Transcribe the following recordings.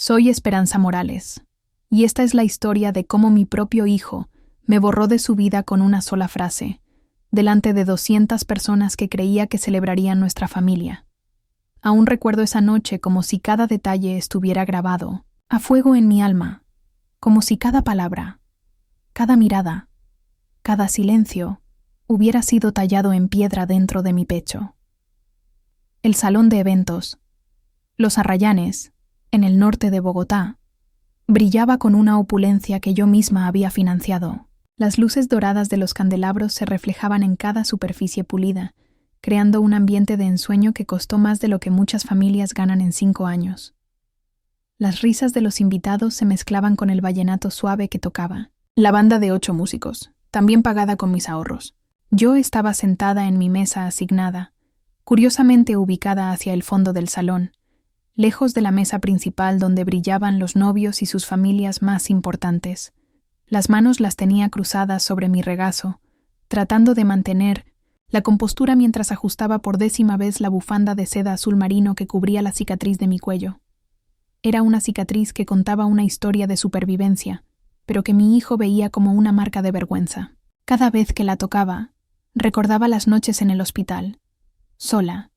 Soy Esperanza Morales, y esta es la historia de cómo mi propio hijo me borró de su vida con una sola frase, delante de 200 personas que creía que celebrarían nuestra familia. Aún recuerdo esa noche como si cada detalle estuviera grabado, a fuego en mi alma, como si cada palabra, cada mirada, cada silencio hubiera sido tallado en piedra dentro de mi pecho. El salón de eventos, Los Arrayanes, en el norte de Bogotá, brillaba con una opulencia que yo misma había financiado. Las luces doradas de los candelabros se reflejaban en cada superficie pulida, creando un ambiente de ensueño que costó más de lo que muchas familias ganan en 5 años. Las risas de los invitados se mezclaban con el vallenato suave que tocaba. La banda de 8 músicos, también pagada con mis ahorros. Yo estaba sentada en mi mesa asignada, curiosamente ubicada hacia el fondo del salón, lejos de la mesa principal donde brillaban los novios y sus familias más importantes. Las manos las tenía cruzadas sobre mi regazo, tratando de mantener la compostura mientras ajustaba por 10ª vez la bufanda de seda azul marino que cubría la cicatriz de mi cuello. Era una cicatriz que contaba una historia de supervivencia, pero que mi hijo veía como una marca de vergüenza. Cada vez que la tocaba, recordaba las noches en el hospital, sola,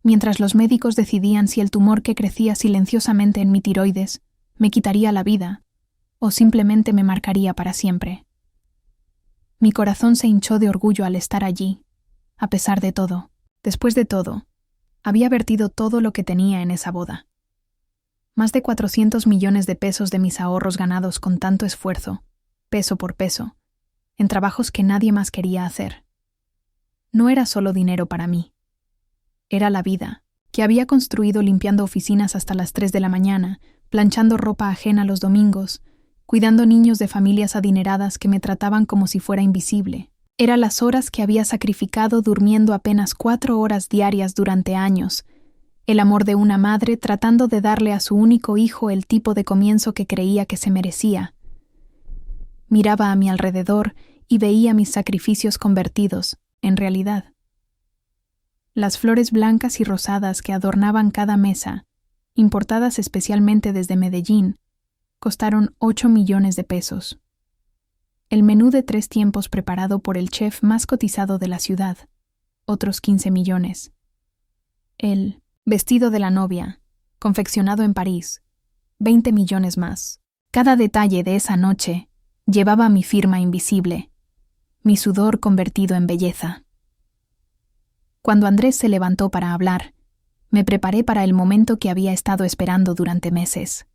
mientras los médicos decidían si el tumor que crecía silenciosamente en mi tiroides me quitaría la vida o simplemente me marcaría para siempre. Mi corazón se hinchó de orgullo al estar allí, a pesar de todo. Después de todo, había vertido todo lo que tenía en esa boda. Más de 400 millones de pesos de mis ahorros ganados con tanto esfuerzo, peso por peso, en trabajos que nadie más quería hacer. No era solo dinero para mí. Era la vida, que había construido limpiando oficinas hasta las 3 de la mañana, planchando ropa ajena los domingos, cuidando niños de familias adineradas que me trataban como si fuera invisible. Era las horas que había sacrificado durmiendo apenas 4 horas diarias durante años, el amor de una madre tratando de darle a su único hijo el tipo de comienzo que creía que se merecía. Miraba a mi alrededor y veía mis sacrificios convertidos en realidad. Las flores blancas y rosadas que adornaban cada mesa, importadas especialmente desde Medellín, costaron 8 millones de pesos. El menú de 3 tiempos preparado por el chef más cotizado de la ciudad, otros 15 millones. El vestido de la novia, confeccionado en París, 20 millones más. Cada detalle de esa noche llevaba mi firma invisible, mi sudor convertido en belleza. Cuando Andrés se levantó para hablar, me preparé para el momento que había estado esperando durante meses.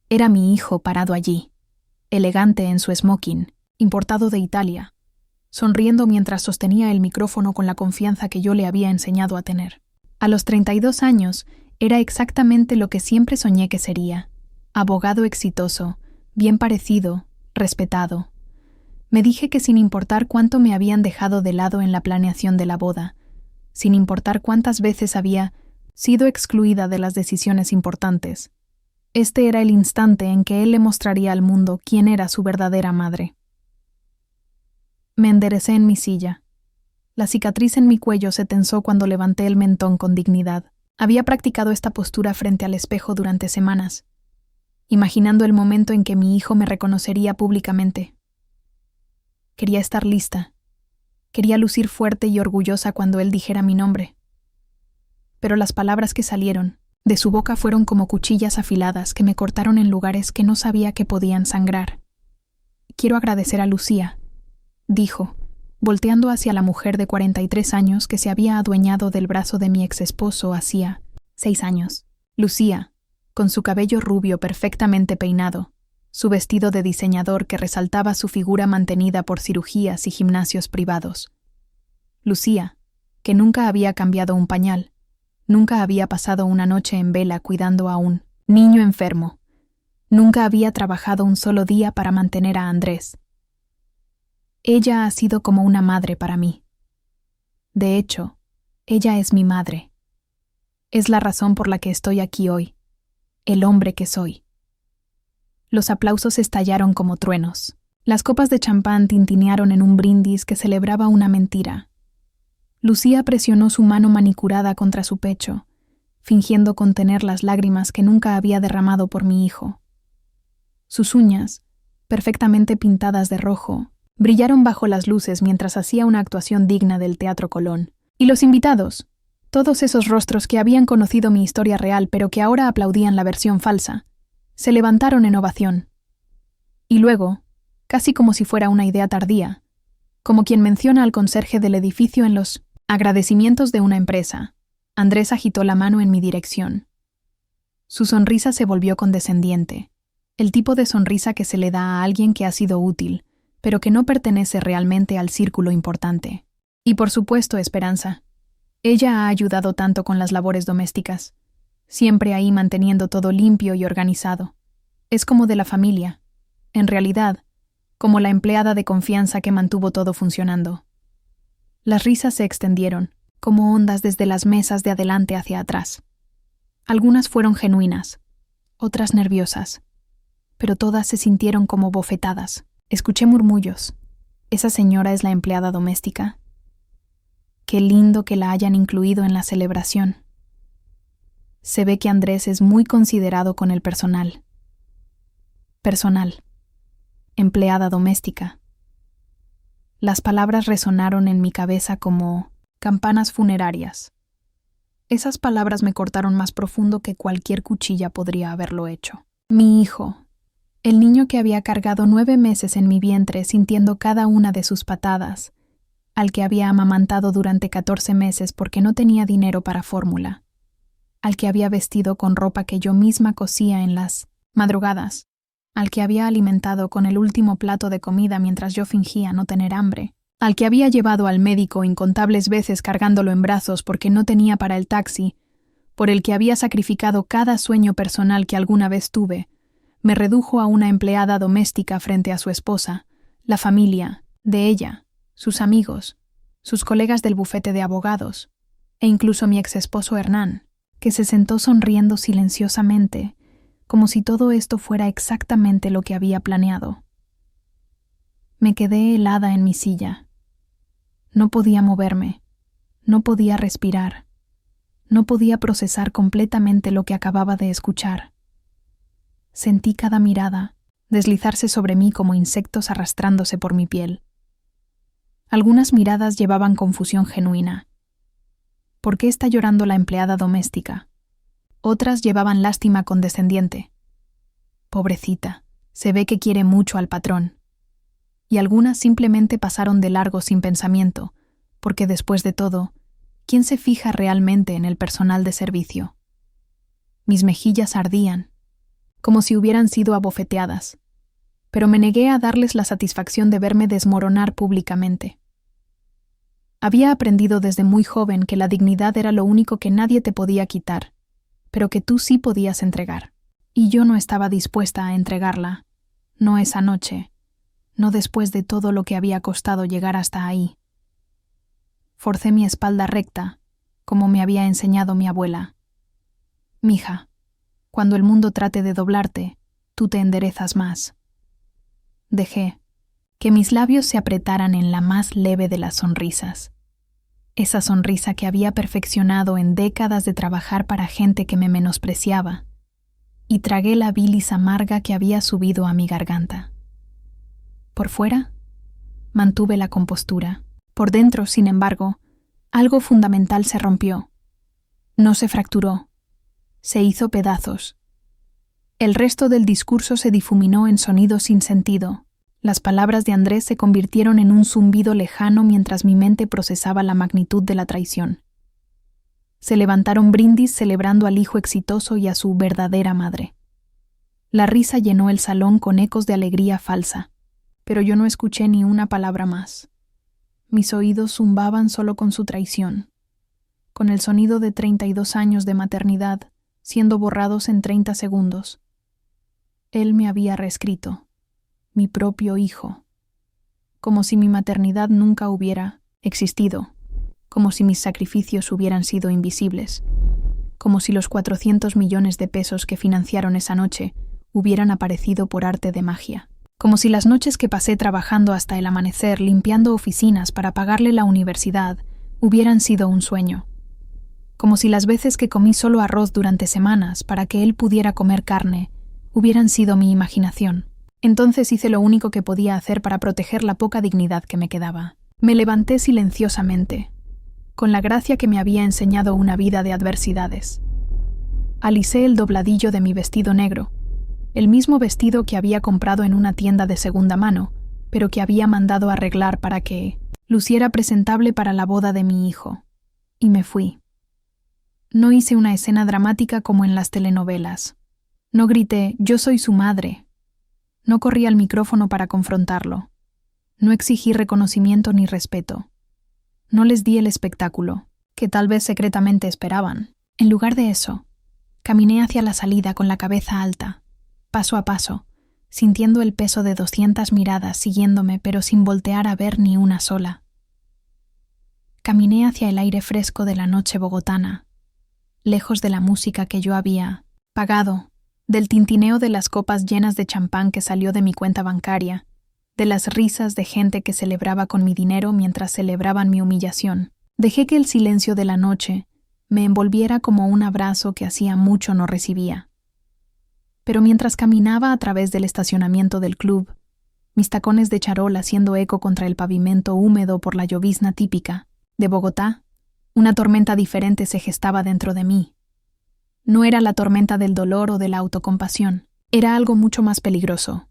Era mi hijo parado allí, elegante en su smoking, importado de Italia, sonriendo mientras sostenía el micrófono con la confianza que yo le había enseñado a tener. A los 32 años, era exactamente lo que siempre soñé que sería: abogado exitoso, bien parecido, respetado. Me dije que sin importar cuánto me habían dejado de lado en la planeación de la boda, sin importar cuántas veces había sido excluida de las decisiones importantes, este era el instante en que él le mostraría al mundo quién era su verdadera madre. Me enderecé en mi silla. La cicatriz en mi cuello se tensó cuando levanté el mentón con dignidad. Había practicado esta postura frente al espejo durante semanas, imaginando el momento en que mi hijo me reconocería públicamente. Quería estar lista. Quería lucir fuerte y orgullosa cuando él dijera mi nombre. Pero las palabras que salieron de su boca fueron como cuchillas afiladas que me cortaron en lugares que no sabía que podían sangrar. Quiero agradecer a Lucía, dijo, volteando hacia la mujer de 43 años que se había adueñado del brazo de mi exesposo hacía 6 años. Lucía, con su cabello rubio perfectamente peinado, su vestido de diseñador que resaltaba su figura mantenida por cirugías y gimnasios privados. Lucía, que nunca había cambiado un pañal, nunca había pasado una noche en vela cuidando a un niño enfermo, nunca había trabajado un solo día para mantener a Andrés. Ella ha sido como una madre para mí. De hecho, ella es mi madre. Es la razón por la que estoy aquí hoy, el hombre que soy. Los aplausos estallaron como truenos. Las copas de champán tintinearon en un brindis que celebraba una mentira. Lucía presionó su mano manicurada contra su pecho, fingiendo contener las lágrimas que nunca había derramado por mi hijo. Sus uñas, perfectamente pintadas de rojo, brillaron bajo las luces mientras hacía una actuación digna del Teatro Colón. Y los invitados, todos esos rostros que habían conocido mi historia real pero que ahora aplaudían la versión falsa, se levantaron en ovación. Y luego, casi como si fuera una idea tardía, como quien menciona al conserje del edificio en los agradecimientos de una empresa, Andrés agitó la mano en mi dirección. Su sonrisa se volvió condescendiente, el tipo de sonrisa que se le da a alguien que ha sido útil, pero que no pertenece realmente al círculo importante. Y por supuesto, Esperanza. Ella ha ayudado tanto con las labores domésticas, siempre ahí manteniendo todo limpio y organizado. Es como de la familia, en realidad, como la empleada de confianza que mantuvo todo funcionando. Las risas se extendieron, como ondas desde las mesas de adelante hacia atrás. Algunas fueron genuinas, otras nerviosas, pero todas se sintieron como bofetadas. Escuché murmullos. ¿Esa señora es la empleada doméstica? Qué lindo que la hayan incluido en la celebración. Se ve que Andrés es muy considerado con el personal. Personal. Empleada doméstica. Las palabras resonaron en mi cabeza como campanas funerarias. Esas palabras me cortaron más profundo que cualquier cuchilla podría haberlo hecho. Mi hijo, el niño que había cargado 9 meses en mi vientre sintiendo cada una de sus patadas, al que había amamantado durante 14 meses porque no tenía dinero para fórmula, al que había vestido con ropa que yo misma cosía en las madrugadas, al que había alimentado con el último plato de comida mientras yo fingía no tener hambre, al que había llevado al médico incontables veces cargándolo en brazos porque no tenía para el taxi, por el que había sacrificado cada sueño personal que alguna vez tuve, me redujo a una empleada doméstica frente a su esposa, la familia, de ella, sus amigos, sus colegas del bufete de abogados, e incluso mi exesposo Hernán, que se sentó sonriendo silenciosamente, como si todo esto fuera exactamente lo que había planeado. Me quedé helada en mi silla. No podía moverme, no podía respirar, no podía procesar completamente lo que acababa de escuchar. Sentí cada mirada deslizarse sobre mí como insectos arrastrándose por mi piel. Algunas miradas llevaban confusión genuina. ¿Por qué está llorando la empleada doméstica? Otras llevaban lástima condescendiente. Pobrecita, se ve que quiere mucho al patrón. Y algunas simplemente pasaron de largo sin pensamiento, porque después de todo, ¿quién se fija realmente en el personal de servicio? Mis mejillas ardían, como si hubieran sido abofeteadas, pero me negué a darles la satisfacción de verme desmoronar públicamente. Había aprendido desde muy joven que la dignidad era lo único que nadie te podía quitar, pero que tú sí podías entregar. Y yo no estaba dispuesta a entregarla, no esa noche, no después de todo lo que había costado llegar hasta ahí. Forcé mi espalda recta, como me había enseñado mi abuela. Mija, cuando el mundo trate de doblarte, tú te enderezas más. Dejé que mis labios se apretaran en la más leve de las sonrisas. Esa sonrisa que había perfeccionado en décadas de trabajar para gente que me menospreciaba, y tragué la bilis amarga que había subido a mi garganta. Por fuera, mantuve la compostura. Por dentro, sin embargo, algo fundamental se rompió. No se fracturó, se hizo pedazos. El resto del discurso se difuminó en sonidos sin sentido. Las palabras de Andrés se convirtieron en un zumbido lejano mientras mi mente procesaba la magnitud de la traición. Se levantaron brindis celebrando al hijo exitoso y a su verdadera madre. La risa llenó el salón con ecos de alegría falsa, pero yo no escuché ni una palabra más. Mis oídos zumbaban solo con su traición, con el sonido de 32 años de maternidad siendo borrados en 30 segundos. Él me había reescrito, mi propio hijo, como si mi maternidad nunca hubiera existido, como si mis sacrificios hubieran sido invisibles, como si los 400 millones de pesos que financiaron esa noche hubieran aparecido por arte de magia, como si las noches que pasé trabajando hasta el amanecer limpiando oficinas para pagarle la universidad hubieran sido un sueño, como si las veces que comí solo arroz durante semanas para que él pudiera comer carne hubieran sido mi imaginación. Entonces hice lo único que podía hacer para proteger la poca dignidad que me quedaba. Me levanté silenciosamente, con la gracia que me había enseñado una vida de adversidades. Alicé el dobladillo de mi vestido negro, el mismo vestido que había comprado en una tienda de segunda mano, pero que había mandado arreglar para que luciera presentable para la boda de mi hijo, y me fui. No hice una escena dramática como en las telenovelas. No grité, «Yo soy su madre». No corrí al micrófono para confrontarlo. No exigí reconocimiento ni respeto. No les di el espectáculo, que tal vez secretamente esperaban. En lugar de eso, caminé hacia la salida con la cabeza alta, paso a paso, sintiendo el peso de 200 miradas siguiéndome pero sin voltear a ver ni una sola. Caminé hacia el aire fresco de la noche bogotana, lejos de la música que yo había pagado, del tintineo de las copas llenas de champán que salió de mi cuenta bancaria, de las risas de gente que celebraba con mi dinero mientras celebraban mi humillación. Dejé que el silencio de la noche me envolviera como un abrazo que hacía mucho no recibía. Pero mientras caminaba a través del estacionamiento del club, mis tacones de charol haciendo eco contra el pavimento húmedo por la llovizna típica de Bogotá, una tormenta diferente se gestaba dentro de mí. No era la tormenta del dolor o de la autocompasión, era algo mucho más peligroso.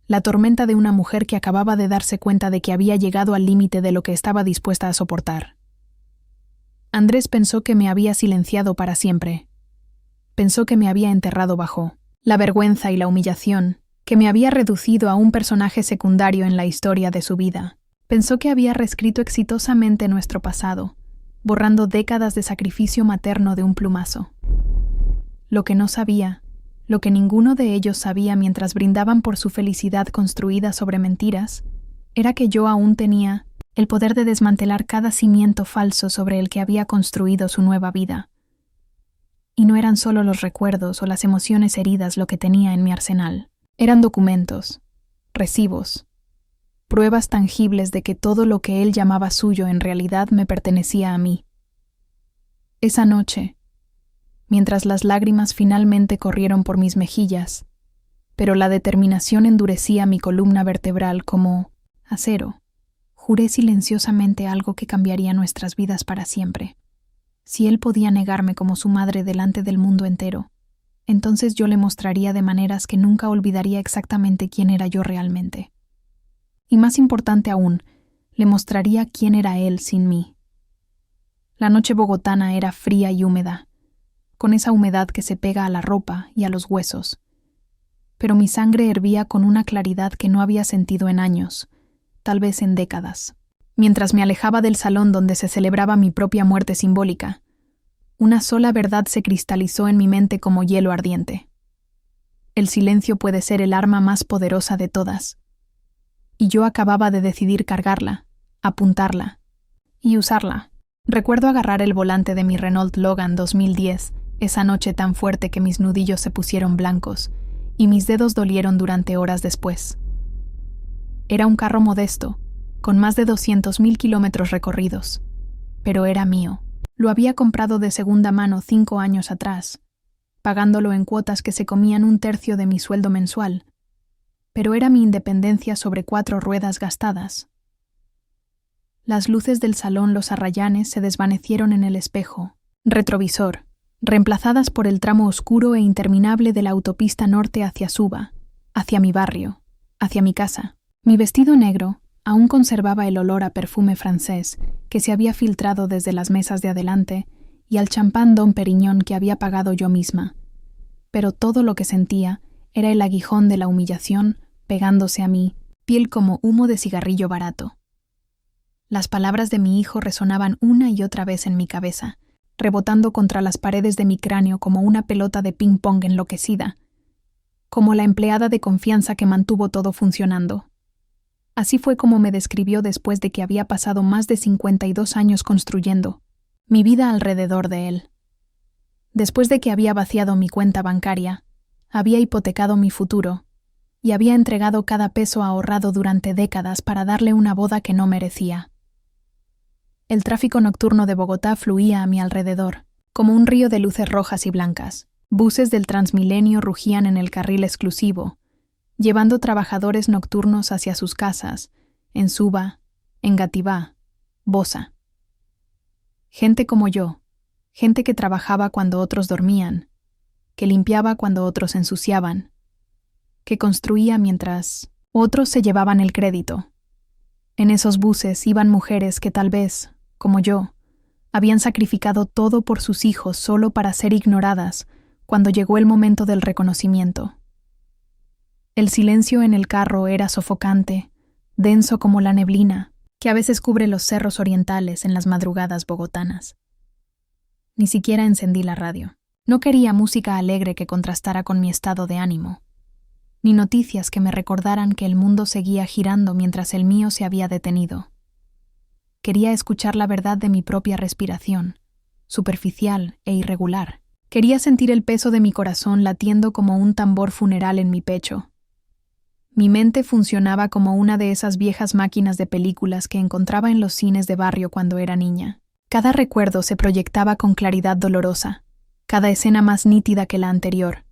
La tormenta de una mujer que acababa de darse cuenta de que había llegado al límite de lo que estaba dispuesta a soportar. Andrés pensó que me había silenciado para siempre. Pensó que me había enterrado bajo la vergüenza y la humillación, que me había reducido a un personaje secundario en la historia de su vida. Pensó que había reescrito exitosamente nuestro pasado, borrando décadas de sacrificio materno de un plumazo. Lo que no sabía, lo que ninguno de ellos sabía mientras brindaban por su felicidad construida sobre mentiras, era que yo aún tenía el poder de desmantelar cada cimiento falso sobre el que había construido su nueva vida. Y no eran solo los recuerdos o las emociones heridas lo que tenía en mi arsenal. Eran documentos, recibos, pruebas tangibles de que todo lo que él llamaba suyo en realidad me pertenecía a mí. Esa noche, mientras las lágrimas finalmente corrieron por mis mejillas, pero la determinación endurecía mi columna vertebral como acero, juré silenciosamente algo que cambiaría nuestras vidas para siempre. Si él podía negarme como su madre delante del mundo entero, entonces yo le mostraría de maneras que nunca olvidaría exactamente quién era yo realmente. Y más importante aún, le mostraría quién era él sin mí. La noche bogotana era fría y húmeda, con esa humedad que se pega a la ropa y a los huesos. Pero mi sangre hervía con una claridad que no había sentido en años, tal vez en décadas. Mientras me alejaba del salón donde se celebraba mi propia muerte simbólica, una sola verdad se cristalizó en mi mente como hielo ardiente. El silencio puede ser el arma más poderosa de todas. Y yo acababa de decidir cargarla, apuntarla y usarla. Recuerdo agarrar el volante de mi Renault Logan 2010, esa noche tan fuerte que mis nudillos se pusieron blancos y mis dedos dolieron durante horas después. Era un carro modesto, con más de 200.000 kilómetros recorridos, pero era mío. Lo había comprado de segunda mano 5 años atrás, pagándolo en cuotas que se comían 1/3 de mi sueldo mensual, pero era mi independencia sobre 4 ruedas gastadas. Las luces del salón Los Arrayanes se desvanecieron en el espejo retrovisor, reemplazadas por el tramo oscuro e interminable de la autopista norte hacia Suba, hacia mi barrio, hacia mi casa. Mi vestido negro aún conservaba el olor a perfume francés que se había filtrado desde las mesas de adelante y al champán Dom Perignon que había pagado yo misma. Pero todo lo que sentía era el aguijón de la humillación pegándose a mi piel como humo de cigarrillo barato. Las palabras de mi hijo resonaban una y otra vez en mi cabeza, rebotando contra las paredes de mi cráneo como una pelota de ping-pong enloquecida, como la empleada de confianza que mantuvo todo funcionando. Así fue como me describió después de que había pasado más de 52 años construyendo mi vida alrededor de él. Después de que había vaciado mi cuenta bancaria, había hipotecado mi futuro y había entregado cada peso ahorrado durante décadas para darle una boda que no merecía. El tráfico nocturno de Bogotá fluía a mi alrededor, como un río de luces rojas y blancas. Buses del Transmilenio rugían en el carril exclusivo, llevando trabajadores nocturnos hacia sus casas, en Suba, Engativá, Bosa. Gente como yo, gente que trabajaba cuando otros dormían, que limpiaba cuando otros ensuciaban, que construía mientras otros se llevaban el crédito. En esos buses iban mujeres que tal vez, como yo, habían sacrificado todo por sus hijos solo para ser ignoradas cuando llegó el momento del reconocimiento. El silencio en el carro era sofocante, denso como la neblina que a veces cubre los cerros orientales en las madrugadas bogotanas. Ni siquiera encendí la radio. No quería música alegre que contrastara con mi estado de ánimo, ni noticias que me recordaran que el mundo seguía girando mientras el mío se había detenido. Quería escuchar la verdad de mi propia respiración, superficial e irregular. Quería sentir el peso de mi corazón latiendo como un tambor funeral en mi pecho. Mi mente funcionaba como una de esas viejas máquinas de películas que encontraba en los cines de barrio cuando era niña. Cada recuerdo se proyectaba con claridad dolorosa, cada escena más nítida que la anterior,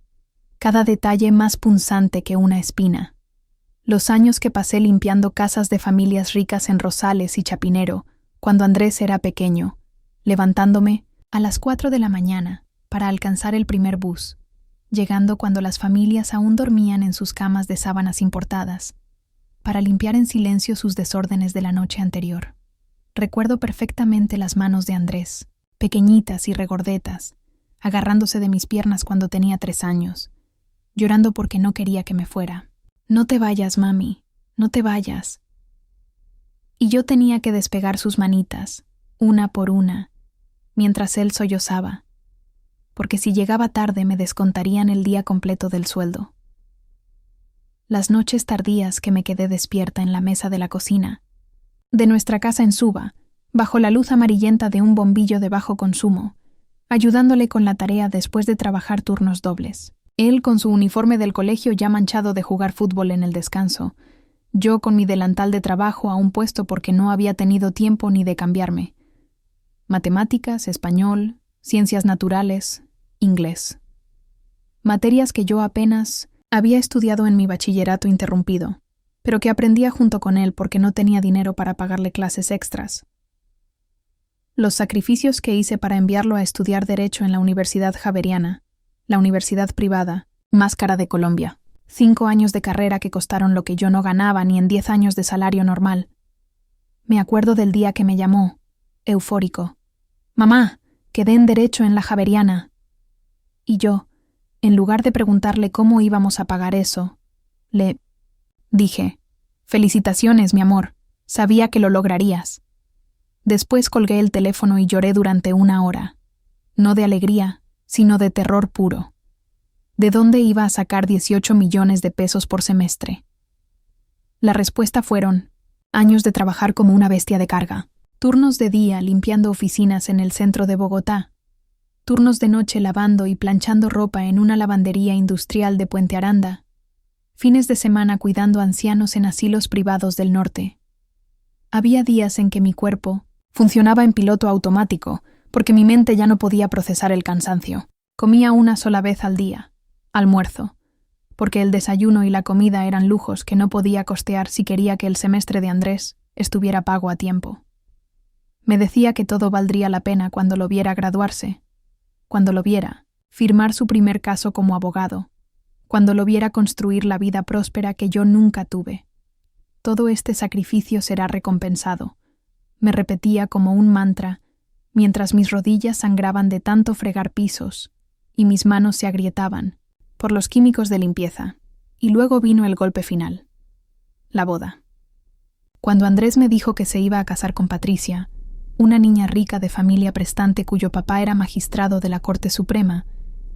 cada detalle más punzante que una espina. Los años que pasé limpiando casas de familias ricas en Rosales y Chapinero, cuando Andrés era pequeño, levantándome a las 4 de la mañana para alcanzar el primer bus, llegando cuando las familias aún dormían en sus camas de sábanas importadas, para limpiar en silencio sus desórdenes de la noche anterior. Recuerdo perfectamente las manos de Andrés, pequeñitas y regordetas, agarrándose de mis piernas cuando tenía 3 años, llorando porque no quería que me fuera. «No te vayas, mami, no te vayas». Y yo tenía que despegar sus manitas, una por una, mientras él sollozaba, porque si llegaba tarde me descontarían el día completo del sueldo. Las noches tardías que me quedé despierta en la mesa de la cocina, de nuestra casa en Suba, bajo la luz amarillenta de un bombillo de bajo consumo, ayudándole con la tarea después de trabajar turnos dobles. Él con su uniforme del colegio ya manchado de jugar fútbol en el descanso, yo con mi delantal de trabajo aún puesto porque no había tenido tiempo ni de cambiarme. Matemáticas, español, ciencias naturales, inglés. Materias que yo apenas había estudiado en mi bachillerato interrumpido, pero que aprendía junto con él porque no tenía dinero para pagarle clases extras. Los sacrificios que hice para enviarlo a estudiar Derecho en la Universidad Javeriana, la universidad privada más cara de Colombia. 5 años de carrera que costaron lo que yo no ganaba ni en 10 años de salario normal. Me acuerdo del día que me llamó, eufórico. «Mamá, quedé en Derecho en la Javeriana». Y yo, en lugar de preguntarle cómo íbamos a pagar eso, le dije: «Felicitaciones, mi amor, sabía que lo lograrías». Después colgué el teléfono y lloré durante 1 hora, no de alegría, sino de terror puro. ¿De dónde iba a sacar 18 millones de pesos por semestre? La respuesta fueron años de trabajar como una bestia de carga, turnos de día limpiando oficinas en el centro de Bogotá, turnos de noche lavando y planchando ropa en una lavandería industrial de Puente Aranda, fines de semana cuidando ancianos en asilos privados del norte. Había días en que mi cuerpo funcionaba en piloto automático porque mi mente ya no podía procesar el cansancio. Comía 1 sola vez al día, almuerzo, porque el desayuno y la comida eran lujos que no podía costear si quería que el semestre de Andrés estuviera pago a tiempo. Me decía que todo valdría la pena cuando lo viera graduarse, cuando lo viera firmar su primer caso como abogado, cuando lo viera construir la vida próspera que yo nunca tuve. Todo este sacrificio será recompensado, me repetía como un mantra, mientras mis rodillas sangraban de tanto fregar pisos y mis manos se agrietaban por los químicos de limpieza. Y luego vino el golpe final, la boda. Cuando Andrés me dijo que se iba a casar con Patricia, una niña rica de familia prestante cuyo papá era magistrado de la Corte Suprema,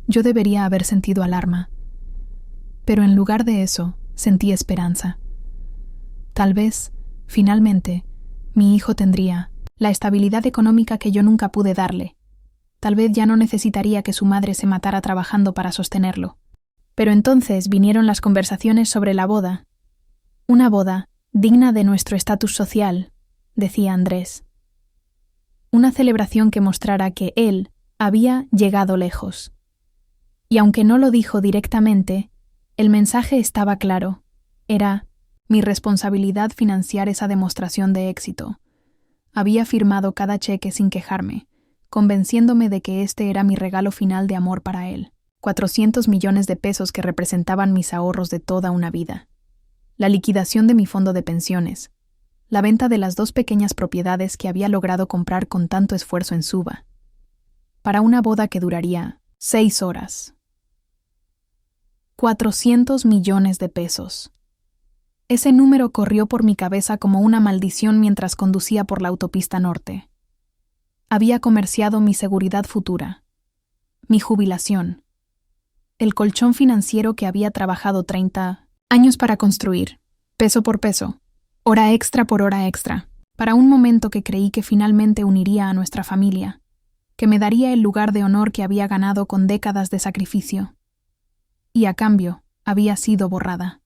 yo debería haber sentido alarma. Pero en lugar de eso, sentí esperanza. Tal vez, finalmente, mi hijo tendría la estabilidad económica que yo nunca pude darle. Tal vez ya no necesitaría que su madre se matara trabajando para sostenerlo. Pero entonces vinieron las conversaciones sobre la boda. Una boda digna de nuestro estatus social, decía Andrés. Una celebración que mostrara que él Había llegado lejos. Y aunque no lo dijo directamente, el mensaje estaba claro. Era mi responsabilidad financiar esa demostración de éxito. Había firmado cada cheque sin quejarme, convenciéndome de que este era mi regalo final de amor para él. 400 millones de pesos que representaban mis ahorros de toda una vida. La liquidación de mi fondo de pensiones. La venta de las 2 pequeñas propiedades que había logrado comprar con tanto esfuerzo en Suba. Para una boda que duraría 6 horas. 400 millones de pesos. Ese número corrió por mi cabeza como una maldición mientras conducía por la autopista norte. Había comerciado mi seguridad futura, mi jubilación, el colchón financiero que había trabajado 30 años para construir, peso por peso, hora extra por hora extra, para un momento que creí que finalmente uniría a nuestra familia, que me daría el lugar de honor que había ganado con décadas de sacrificio. Y a cambio, había sido borrada,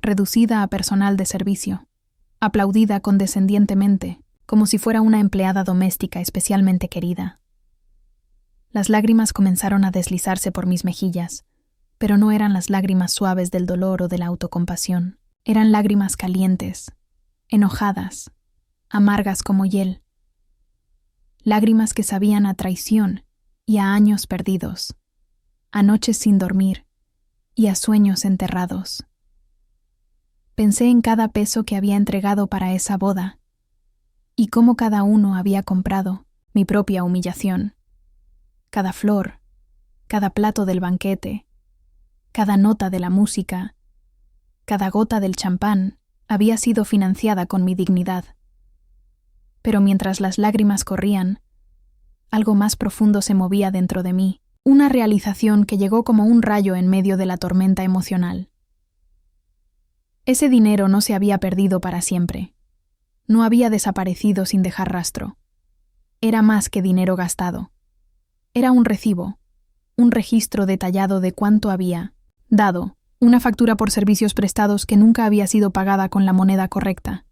reducida a personal de servicio, aplaudida condescendientemente, como si fuera una empleada doméstica especialmente querida. Las lágrimas comenzaron a deslizarse por mis mejillas, pero no eran las lágrimas suaves del dolor o de la autocompasión. Eran lágrimas calientes, enojadas, amargas como hiel. Lágrimas que sabían a traición y a años perdidos, a noches sin dormir y a sueños enterrados. Pensé en cada peso que había entregado para esa boda y cómo cada uno había comprado mi propia humillación. Cada flor, cada plato del banquete, cada nota de la música, cada gota del champán había sido financiada con mi dignidad. Pero mientras las lágrimas corrían, algo más profundo se movía dentro de mí, una realización que llegó como un rayo en medio de la tormenta emocional. Ese dinero no se había perdido para siempre. No había desaparecido sin dejar rastro. Era más que dinero gastado. Era un recibo, un registro detallado de cuánto había dado, una factura por servicios prestados que nunca había sido pagada con la moneda correcta.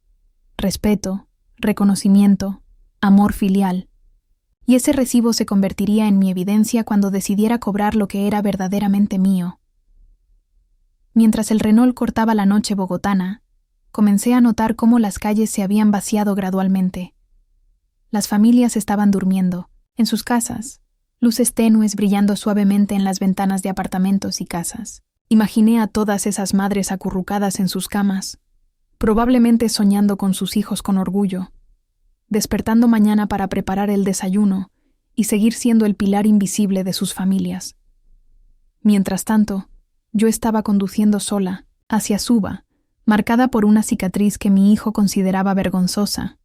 Respeto, reconocimiento, amor filial. Y ese recibo se convertiría en mi evidencia cuando decidiera cobrar lo que era verdaderamente mío. Mientras el Renault cortaba la noche bogotana, comencé a notar cómo las calles se habían vaciado gradualmente. Las familias estaban durmiendo, en sus casas, luces tenues brillando suavemente en las ventanas de apartamentos y casas. Imaginé a todas esas madres acurrucadas en sus camas, probablemente soñando con sus hijos con orgullo, despertando mañana para preparar el desayuno y seguir siendo el pilar invisible de sus familias. Mientras tanto, yo estaba conduciendo sola, hacia Suba, marcada por una cicatriz que mi hijo consideraba vergonzosa,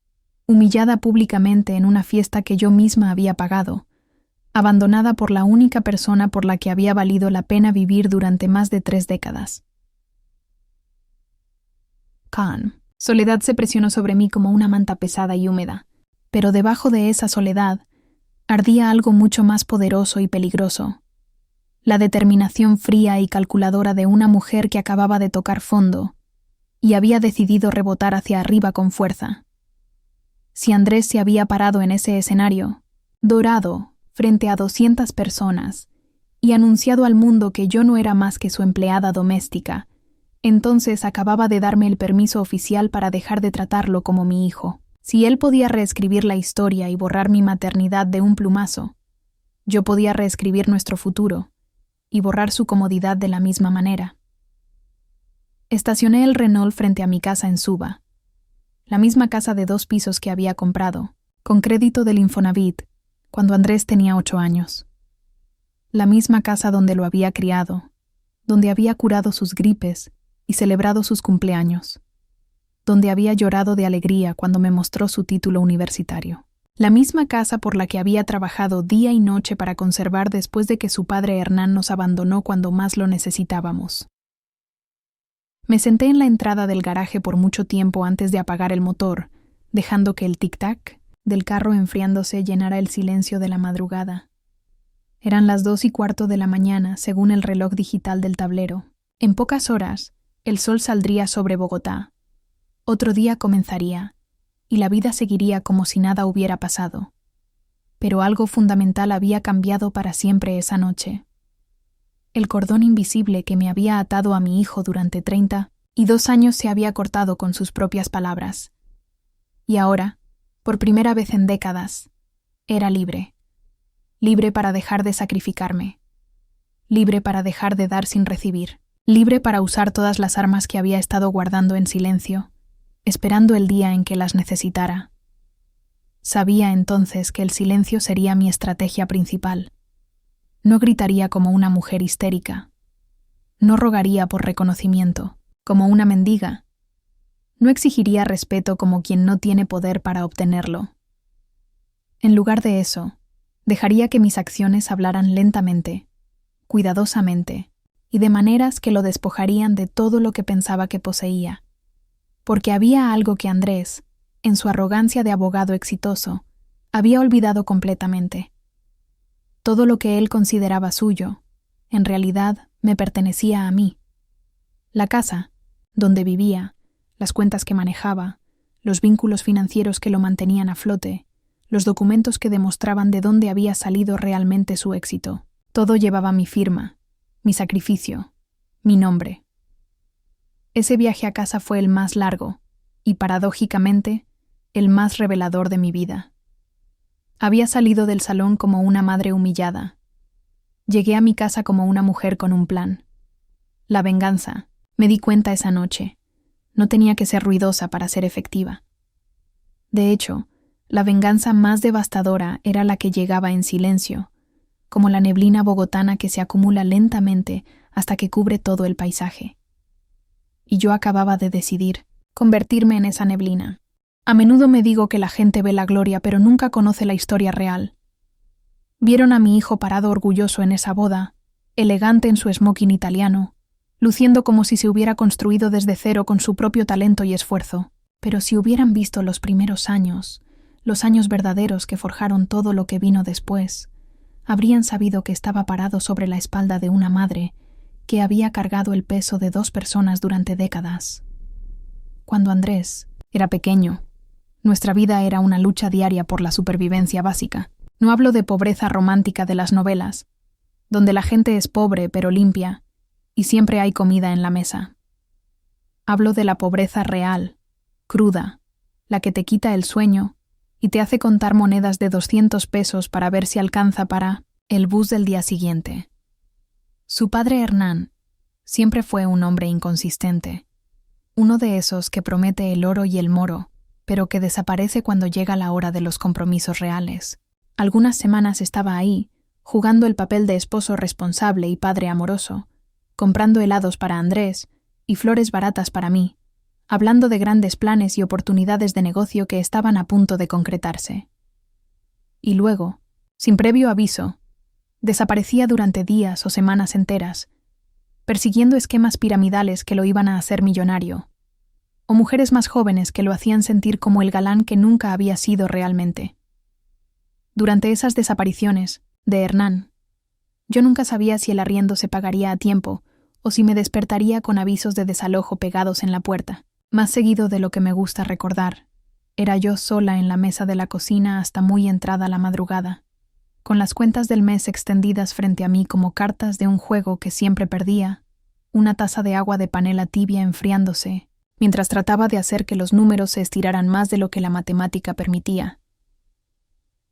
humillada públicamente en una fiesta que yo misma había pagado, abandonada por la única persona por la que había valido la pena vivir durante más de 3 décadas. Calm. Soledad se presionó sobre mí como una manta pesada y húmeda, pero debajo de esa soledad ardía algo mucho más poderoso y peligroso. La determinación fría y calculadora de una mujer que acababa de tocar fondo y había decidido rebotar hacia arriba con fuerza. Si Andrés se había parado en ese escenario, dorado, frente a 200 personas, y anunciado al mundo que yo no era más que su empleada doméstica, entonces acababa de darme el permiso oficial para dejar de tratarlo como mi hijo. Si él podía reescribir la historia y borrar mi maternidad de un plumazo, yo podía reescribir nuestro futuro y borrar su comodidad de la misma manera. Estacioné el Renault frente a mi casa en Suba, la misma casa de 2 pisos que había comprado, con crédito del Infonavit, cuando Andrés tenía 8 años. La misma casa donde lo había criado, donde había curado sus gripes y celebrado sus cumpleaños, donde había llorado de alegría cuando me mostró su título universitario. La misma casa por la que había trabajado día y noche para conservar después de que su padre Hernán nos abandonó cuando más lo necesitábamos. Me senté en la entrada del garaje por mucho tiempo antes de apagar el motor, dejando que el tic-tac del carro enfriándose llenara el silencio de la madrugada. Eran las 2:15 de la mañana, según el reloj digital del tablero. En pocas horas, el sol saldría sobre Bogotá. Otro día comenzaría, y la vida seguiría como si nada hubiera pasado. pero algo fundamental había cambiado para siempre esa noche. El cordón invisible que me había atado a mi hijo durante 32 años se había cortado con sus propias palabras. Y ahora, por primera vez en décadas, era libre. Libre para dejar de sacrificarme. Libre para dejar de dar sin recibir. Libre para usar todas las armas que había estado guardando en silencio, esperando el día en que las necesitara. Sabía entonces que el silencio sería mi estrategia principal. No gritaría como una mujer histérica. No rogaría por reconocimiento, como una mendiga. No exigiría respeto como quien no tiene poder para obtenerlo. En lugar de eso, dejaría que mis acciones hablaran lentamente, cuidadosamente, y de maneras que lo despojarían de todo lo que pensaba que poseía. Porque había algo que Andrés, en su arrogancia de abogado exitoso, había olvidado completamente. Todo lo que él consideraba suyo, en realidad, me pertenecía a mí. La casa, donde vivía, las cuentas que manejaba, los vínculos financieros que lo mantenían a flote, los documentos que demostraban de dónde había salido realmente su éxito. Todo llevaba mi firma, mi sacrificio, mi nombre. Ese viaje a casa fue el más largo y, paradójicamente, el más revelador de mi vida. Había salido del salón como una madre humillada. Llegué a mi casa como una mujer con un plan. La venganza, me di cuenta esa noche, no tenía que ser ruidosa para ser efectiva. De hecho, la venganza más devastadora era la que llegaba en silencio, como la neblina bogotana que se acumula lentamente hasta que cubre todo el paisaje. Y yo acababa de decidir convertirme en esa neblina. A menudo me digo que la gente ve la gloria, pero nunca conoce la historia real. Vieron a mi hijo parado orgulloso en esa boda, elegante en su smoking italiano, luciendo como si se hubiera construido desde cero con su propio talento y esfuerzo. Pero si hubieran visto los primeros años, los años verdaderos que forjaron todo lo que vino después, habrían sabido que estaba parado sobre la espalda de una madre que había cargado el peso de 2 personas durante décadas. Cuando Andrés era pequeño, nuestra vida era una lucha diaria por la supervivencia básica. No hablo de pobreza romántica de las novelas, donde la gente es pobre pero limpia y siempre hay comida en la mesa. Hablo de la pobreza real, cruda, la que te quita el sueño y te hace contar monedas de 200 pesos para ver si alcanza para el bus del día siguiente. Su padre Hernán siempre fue un hombre inconsistente, uno de esos que promete el oro y el moro, pero que desaparece cuando llega la hora de los compromisos reales. Algunas semanas estaba ahí, jugando el papel de esposo responsable y padre amoroso, comprando helados para Andrés y flores baratas para mí, hablando de grandes planes y oportunidades de negocio que estaban a punto de concretarse. Y luego, sin previo aviso, desaparecía durante días o semanas enteras, persiguiendo esquemas piramidales que lo iban a hacer millonario, o mujeres más jóvenes que lo hacían sentir como el galán que nunca había sido realmente. Durante esas desapariciones, de Hernán, yo nunca sabía si el arriendo se pagaría a tiempo o si me despertaría con avisos de desalojo pegados en la puerta. Más seguido de lo que me gusta recordar, era yo sola en la mesa de la cocina hasta muy entrada la madrugada, con las cuentas del mes extendidas frente a mí como cartas de un juego que siempre perdía, una taza de agua de panela tibia enfriándose, mientras trataba de hacer que los números se estiraran más de lo que la matemática permitía.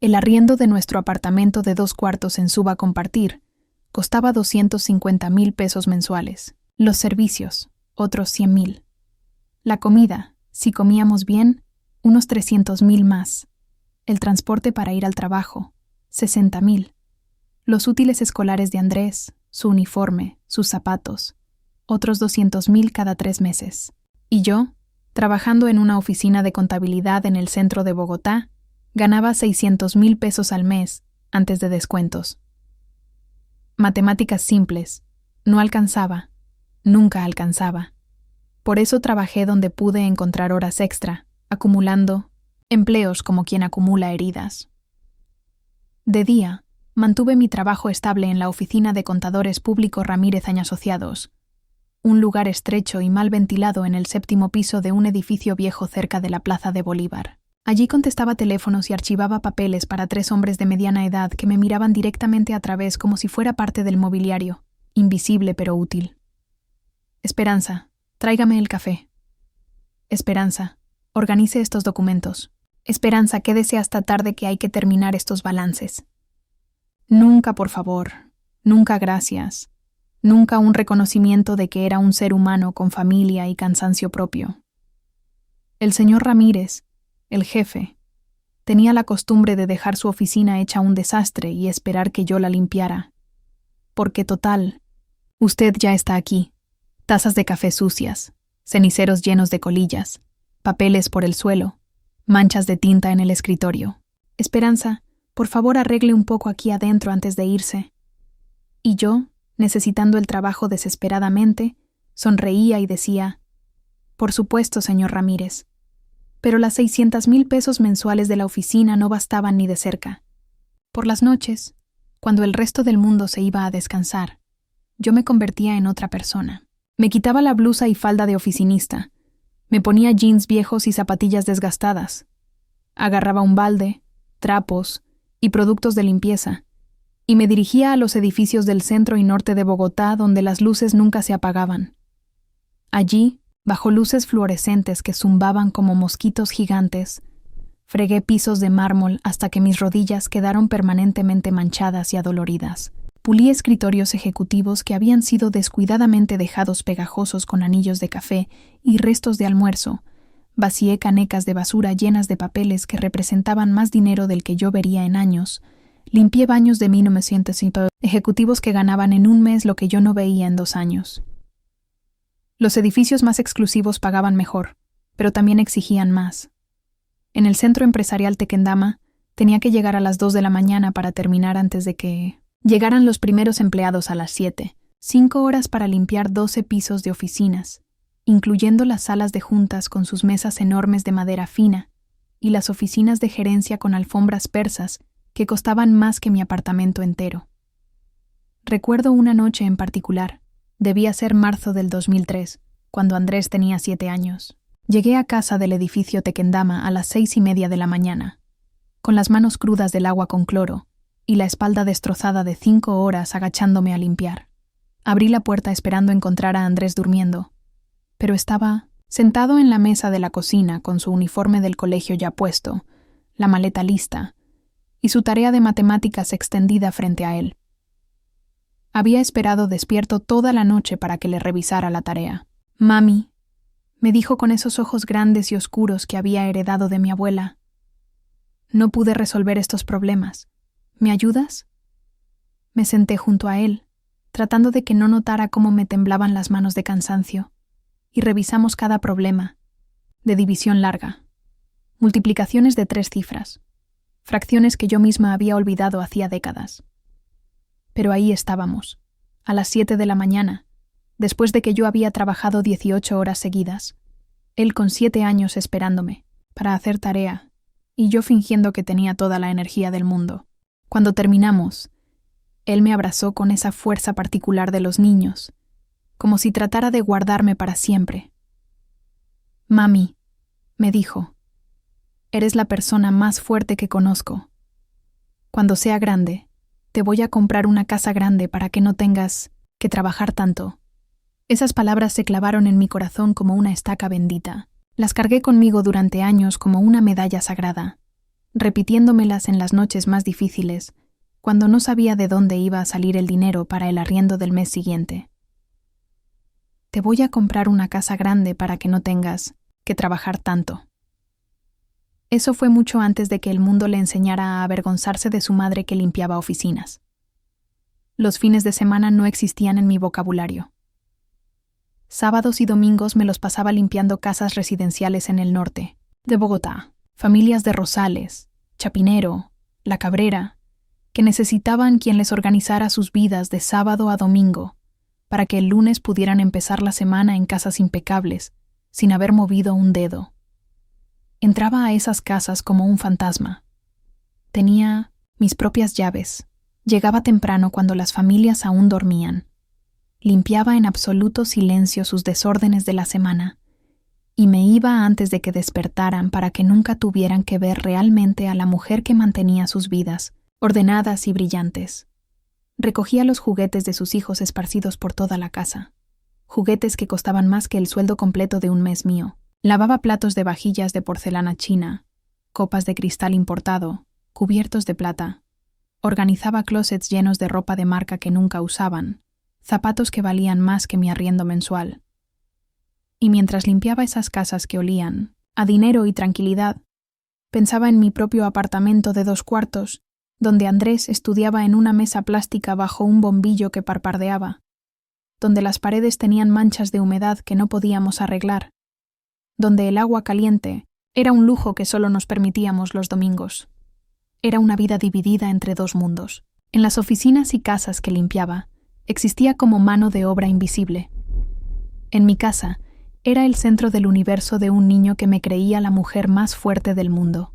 El arriendo de nuestro apartamento de 2 cuartos en Suba Compartir costaba 250,000 pesos mensuales. Los servicios, otros 100,000. La comida, si comíamos bien, unos 300,000 más. El transporte para ir al trabajo, 60,000. Los útiles escolares de Andrés, su uniforme, sus zapatos, otros 200,000 cada 3 meses. Y yo, trabajando en una oficina de contabilidad en el centro de Bogotá, ganaba 600,000 pesos al mes, antes de descuentos. Matemáticas simples. No alcanzaba. Nunca alcanzaba. Por eso trabajé donde pude encontrar horas extra, acumulando empleos como quien acumula heridas. De día, mantuve mi trabajo estable en la oficina de contadores públicos Ramírez Añ Asociados, un lugar estrecho y mal ventilado en el 7º piso de un edificio viejo cerca de la Plaza de Bolívar. Allí contestaba teléfonos y archivaba papeles para 3 hombres de mediana edad que me miraban directamente a través como si fuera parte del mobiliario, invisible pero útil. Esperanza, tráigame el café. Esperanza, organice estos documentos. Esperanza, quédese hasta tarde que hay que terminar estos balances. Nunca, por favor. Nunca gracias. Nunca un reconocimiento de que era un ser humano con familia y cansancio propio. El señor Ramírez, el jefe, tenía la costumbre de dejar su oficina hecha un desastre y esperar que yo la limpiara. Porque total, usted ya está aquí. Tazas de café sucias, ceniceros llenos de colillas, papeles por el suelo, manchas de tinta en el escritorio. Esperanza, por favor arregle un poco aquí adentro antes de irse. Y yo, necesitando el trabajo desesperadamente, sonreía y decía: por supuesto, señor Ramírez. Pero las 600,000 pesos mensuales de la oficina no bastaban ni de cerca. Por las noches, cuando el resto del mundo se iba a descansar, yo me convertía en otra persona. Me quitaba la blusa y falda de oficinista, me ponía jeans viejos y zapatillas desgastadas, agarraba un balde, trapos y productos de limpieza, y me dirigía a los edificios del centro y norte de Bogotá donde las luces nunca se apagaban. Allí, bajo luces fluorescentes que zumbaban como mosquitos gigantes, fregué pisos de mármol hasta que mis rodillas quedaron permanentemente manchadas y adoloridas. Pulí escritorios ejecutivos que habían sido descuidadamente dejados pegajosos con anillos de café y restos de almuerzo. Vacié canecas de basura llenas de papeles que representaban más dinero del que yo vería en años. Limpié baños de 1905, ejecutivos que ganaban en un mes lo que yo no veía en 2 años. Los edificios más exclusivos pagaban mejor, pero también exigían más. En el centro empresarial Tequendama tenía que llegar a las 2 de la mañana para terminar antes de que llegaran los primeros empleados a las 7. 5 horas para limpiar 12 pisos de oficinas, incluyendo las salas de juntas con sus mesas enormes de madera fina y las oficinas de gerencia con alfombras persas que costaban más que mi apartamento entero. Recuerdo una noche en particular. Debía ser marzo del 2003, cuando Andrés tenía 7 años. Llegué a casa del edificio Tequendama a las 6:30 de la mañana, con las manos crudas del agua con cloro y la espalda destrozada de 5 horas agachándome a limpiar. Abrí la puerta esperando encontrar a Andrés durmiendo, pero estaba sentado en la mesa de la cocina con su uniforme del colegio ya puesto, la maleta lista y su tarea de matemáticas extendida frente a él. Había esperado despierto toda la noche para que le revisara la tarea. «Mami», me dijo con esos ojos grandes y oscuros que había heredado de mi abuela, «no pude resolver estos problemas. ¿Me ayudas?» Me senté junto a él, tratando de que no notara cómo me temblaban las manos de cansancio, y revisamos cada problema, de división larga, multiplicaciones de 3 cifras, fracciones que yo misma había olvidado hacía décadas. Pero ahí estábamos, a las 7 de la mañana, después de que yo había trabajado 18 horas seguidas, él con 7 años esperándome, para hacer tarea, y yo fingiendo que tenía toda la energía del mundo. Cuando terminamos, él me abrazó con esa fuerza particular de los niños, como si tratara de guardarme para siempre. «Mami», me dijo, «eres la persona más fuerte que conozco. Cuando sea grande, te voy a comprar una casa grande para que no tengas que trabajar tanto». Esas palabras se clavaron en mi corazón como una estaca bendita. Las cargué conmigo durante años como una medalla sagrada, repitiéndomelas en las noches más difíciles, cuando no sabía de dónde iba a salir el dinero para el arriendo del mes siguiente. Te voy a comprar una casa grande para que no tengas que trabajar tanto. Eso fue mucho antes de que el mundo le enseñara a avergonzarse de su madre que limpiaba oficinas. Los fines de semana no existían en mi vocabulario. Sábados y domingos me los pasaba limpiando casas residenciales en el norte de Bogotá, familias de Rosales, Chapinero, La Cabrera, que necesitaban quien les organizara sus vidas de sábado a domingo, para que el lunes pudieran empezar la semana en casas impecables, sin haber movido un dedo. Entraba a esas casas como un fantasma. Tenía mis propias llaves. Llegaba temprano cuando las familias aún dormían. Limpiaba en absoluto silencio sus desórdenes de la semana y me iba antes de que despertaran para que nunca tuvieran que ver realmente a la mujer que mantenía sus vidas, ordenadas y brillantes. Recogía los juguetes de sus hijos esparcidos por toda la casa, juguetes que costaban más que el sueldo completo de un mes mío. Lavaba platos de vajillas de porcelana china, copas de cristal importado, cubiertos de plata. Organizaba closets llenos de ropa de marca que nunca usaban, zapatos que valían más que mi arriendo mensual. Y mientras limpiaba esas casas que olían a dinero y tranquilidad, pensaba en mi propio apartamento de 2 cuartos, donde Andrés estudiaba en una mesa plástica bajo un bombillo que parpadeaba, donde las paredes tenían manchas de humedad que no podíamos arreglar, donde el agua caliente era un lujo que solo nos permitíamos los domingos. Era una vida dividida entre 2 mundos. En las oficinas y casas que limpiaba, existía como mano de obra invisible. En mi casa, era el centro del universo de un niño que me creía la mujer más fuerte del mundo.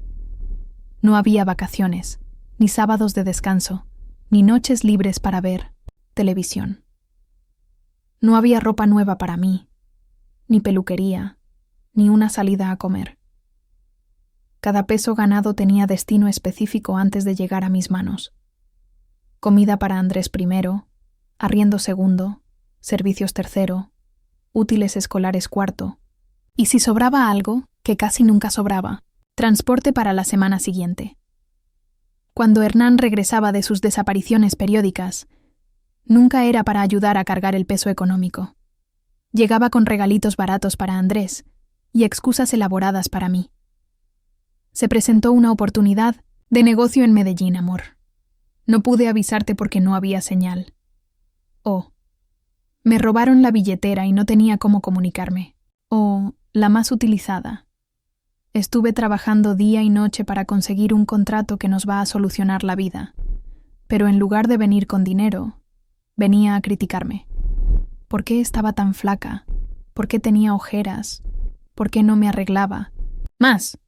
No había vacaciones, ni sábados de descanso, ni noches libres para ver televisión. No había ropa nueva para mí, ni peluquería, ni una salida a comer. Cada peso ganado tenía destino específico antes de llegar a mis manos. Comida para Andrés primero, arriendo segundo, servicios tercero, útiles escolares cuarto, y si sobraba algo, que casi nunca sobraba, transporte para la semana siguiente. Cuando Hernán regresaba de sus desapariciones periódicas, nunca era para ayudar a cargar el peso económico. Llegaba con regalitos baratos para Andrés y excusas elaboradas para mí. Se presentó una oportunidad de negocio en Medellín, amor. No pude avisarte porque no había señal. Oh, me robaron la billetera y no tenía cómo comunicarme. O, la más utilizada. Estuve trabajando día y noche para conseguir un contrato que nos va a solucionar la vida. Pero en lugar de venir con dinero, venía a criticarme. ¿Por qué estaba tan flaca? ¿Por qué tenía ojeras? ¿Por qué no me arreglaba? Más,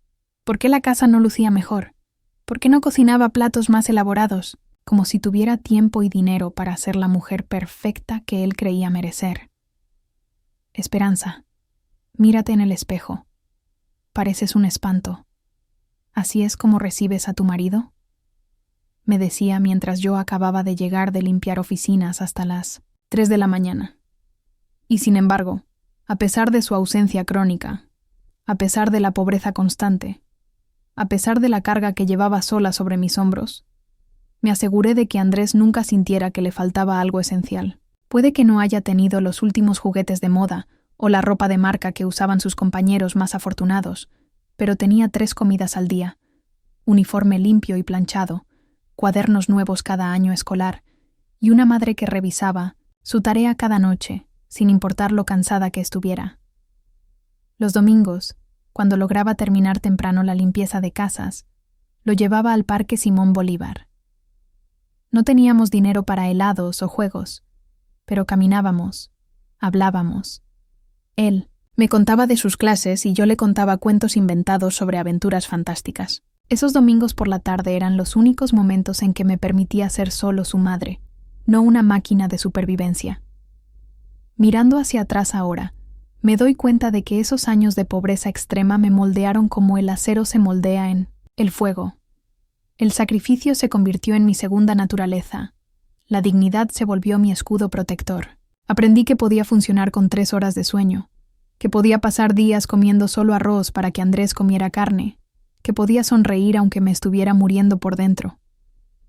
¿por qué la casa no lucía mejor? ¿Por qué no cocinaba platos más elaborados? Como si tuviera tiempo y dinero para ser la mujer perfecta que él creía merecer. Esperanza, mírate en el espejo. Pareces un espanto. ¿Así es como recibes a tu marido? Me decía mientras yo acababa de llegar de limpiar oficinas hasta las 3 de la mañana. Y sin embargo, a pesar de su ausencia crónica, a pesar de la pobreza constante, a pesar de la carga que llevaba sola sobre mis hombros, me aseguré de que Andrés nunca sintiera que le faltaba algo esencial. Puede que no haya tenido los últimos juguetes de moda o la ropa de marca que usaban sus compañeros más afortunados, pero tenía 3 comidas al día, uniforme limpio y planchado, cuadernos nuevos cada año escolar, y una madre que revisaba su tarea cada noche, sin importar lo cansada que estuviera. Los domingos, cuando lograba terminar temprano la limpieza de casas, lo llevaba al Parque Simón Bolívar. No teníamos dinero para helados o juegos, pero caminábamos, hablábamos. Él me contaba de sus clases y yo le contaba cuentos inventados sobre aventuras fantásticas. Esos domingos por la tarde eran los únicos momentos en que me permitía ser solo su madre, no una máquina de supervivencia. Mirando hacia atrás ahora, me doy cuenta de que esos años de pobreza extrema me moldearon como el acero se moldea en el fuego. El sacrificio se convirtió en mi segunda naturaleza. La dignidad se volvió mi escudo protector. Aprendí que podía funcionar con 3 horas de sueño, que podía pasar días comiendo solo arroz para que Andrés comiera carne, que podía sonreír aunque me estuviera muriendo por dentro.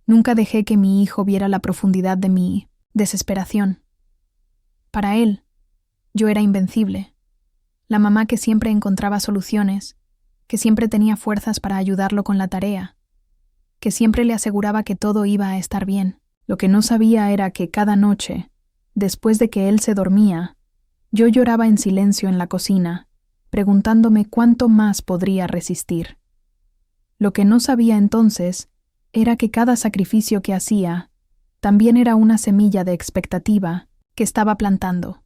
Nunca dejé que mi hijo viera la profundidad de mi desesperación. Para él, yo era invencible. La mamá que siempre encontraba soluciones, que siempre tenía fuerzas para ayudarlo con la tarea, que siempre le aseguraba que todo iba a estar bien. Lo que no sabía era que cada noche, después de que él se dormía, yo lloraba en silencio en la cocina, preguntándome cuánto más podría resistir. Lo que no sabía entonces era que cada sacrificio que hacía también era una semilla de expectativa que estaba plantando.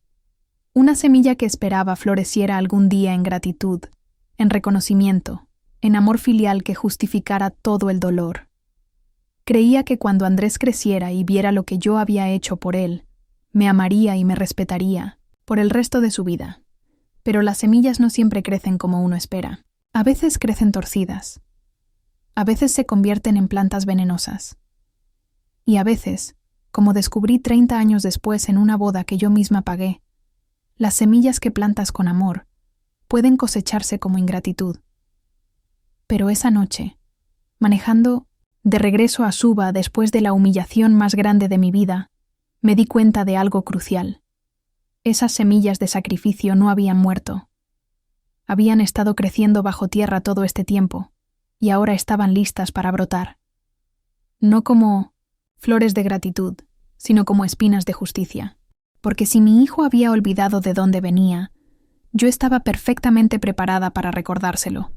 Una semilla que esperaba floreciera algún día en gratitud, en reconocimiento, en amor filial que justificara todo el dolor. Creía que cuando Andrés creciera y viera lo que yo había hecho por él, me amaría y me respetaría por el resto de su vida. Pero las semillas no siempre crecen como uno espera. A veces crecen torcidas. A veces se convierten en plantas venenosas. Y a veces, como descubrí 30 años después en una boda que yo misma pagué, las semillas que plantas con amor pueden cosecharse como ingratitud. Pero esa noche, manejando de regreso a Suba después de la humillación más grande de mi vida, me di cuenta de algo crucial. Esas semillas de sacrificio no habían muerto. Habían estado creciendo bajo tierra todo este tiempo, y ahora estaban listas para brotar. No como flores de gratitud, sino como espinas de justicia. Porque si mi hijo había olvidado de dónde venía, yo estaba perfectamente preparada para recordárselo.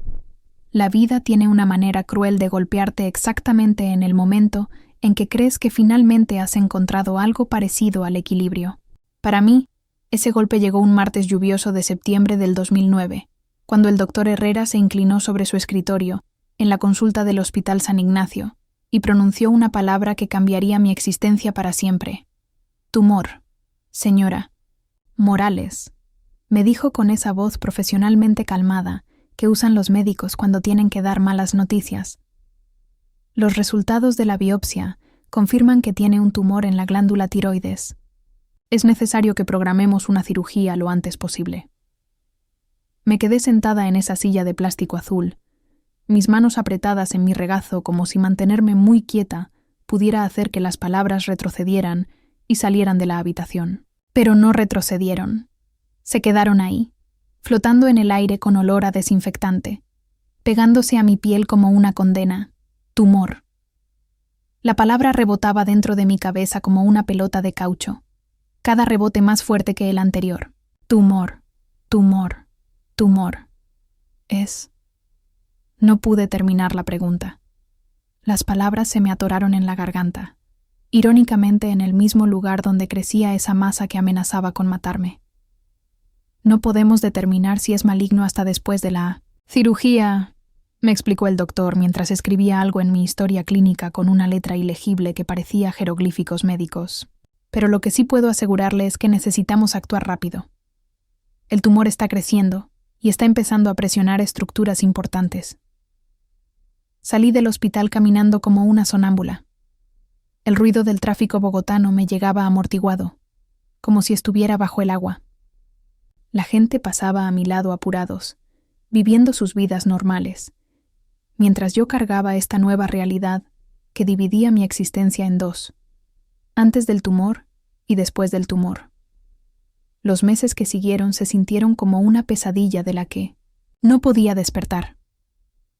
La vida tiene una manera cruel de golpearte exactamente en el momento en que crees que finalmente has encontrado algo parecido al equilibrio. Para mí, ese golpe llegó un martes lluvioso de septiembre del 2009, cuando el doctor Herrera se inclinó sobre su escritorio, en la consulta del Hospital San Ignacio, y pronunció una palabra que cambiaría mi existencia para siempre. Tumor. Señora Morales, me dijo con esa voz profesionalmente calmada que usan los médicos cuando tienen que dar malas noticias. Los resultados de la biopsia confirman que tiene un tumor en la glándula tiroides. Es necesario que programemos una cirugía lo antes posible. Me quedé sentada en esa silla de plástico azul, mis manos apretadas en mi regazo como si mantenerme muy quieta pudiera hacer que las palabras retrocedieran y salieran de la habitación. Pero no retrocedieron. Se quedaron ahí, flotando en el aire con olor a desinfectante, pegándose a mi piel como una condena. Tumor. La palabra rebotaba dentro de mi cabeza como una pelota de caucho, cada rebote más fuerte que el anterior. Tumor, tumor, tumor. Es... No pude terminar la pregunta. Las palabras se me atoraron en la garganta, irónicamente en el mismo lugar donde crecía esa masa que amenazaba con matarme. No podemos determinar si es maligno hasta después de la cirugía, me explicó el doctor mientras escribía algo en mi historia clínica con una letra ilegible que parecía jeroglíficos médicos. Pero lo que sí puedo asegurarle es que necesitamos actuar rápido. El tumor está creciendo y está empezando a presionar estructuras importantes. Salí del hospital caminando como una sonámbula. El ruido del tráfico bogotano me llegaba amortiguado, como si estuviera bajo el agua. La gente pasaba a mi lado apurados, viviendo sus vidas normales, mientras yo cargaba esta nueva realidad que dividía mi existencia en dos, antes del tumor y después del tumor. Los meses que siguieron se sintieron como una pesadilla de la que no podía despertar.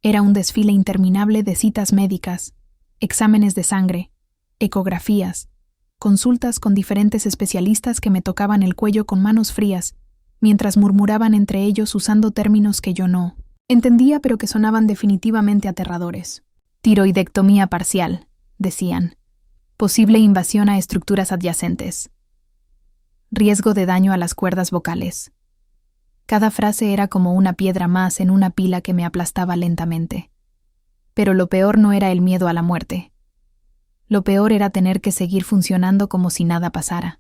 Era un desfile interminable de citas médicas, exámenes de sangre, ecografías, consultas con diferentes especialistas que me tocaban el cuello con manos frías, mientras murmuraban entre ellos usando términos que yo no entendía pero que sonaban definitivamente aterradores. Tiroidectomía parcial, decían. Posible invasión a estructuras adyacentes. Riesgo de daño a las cuerdas vocales. Cada frase era como una piedra más en una pila que me aplastaba lentamente. Pero lo peor no era el miedo a la muerte. Lo peor era tener que seguir funcionando como si nada pasara.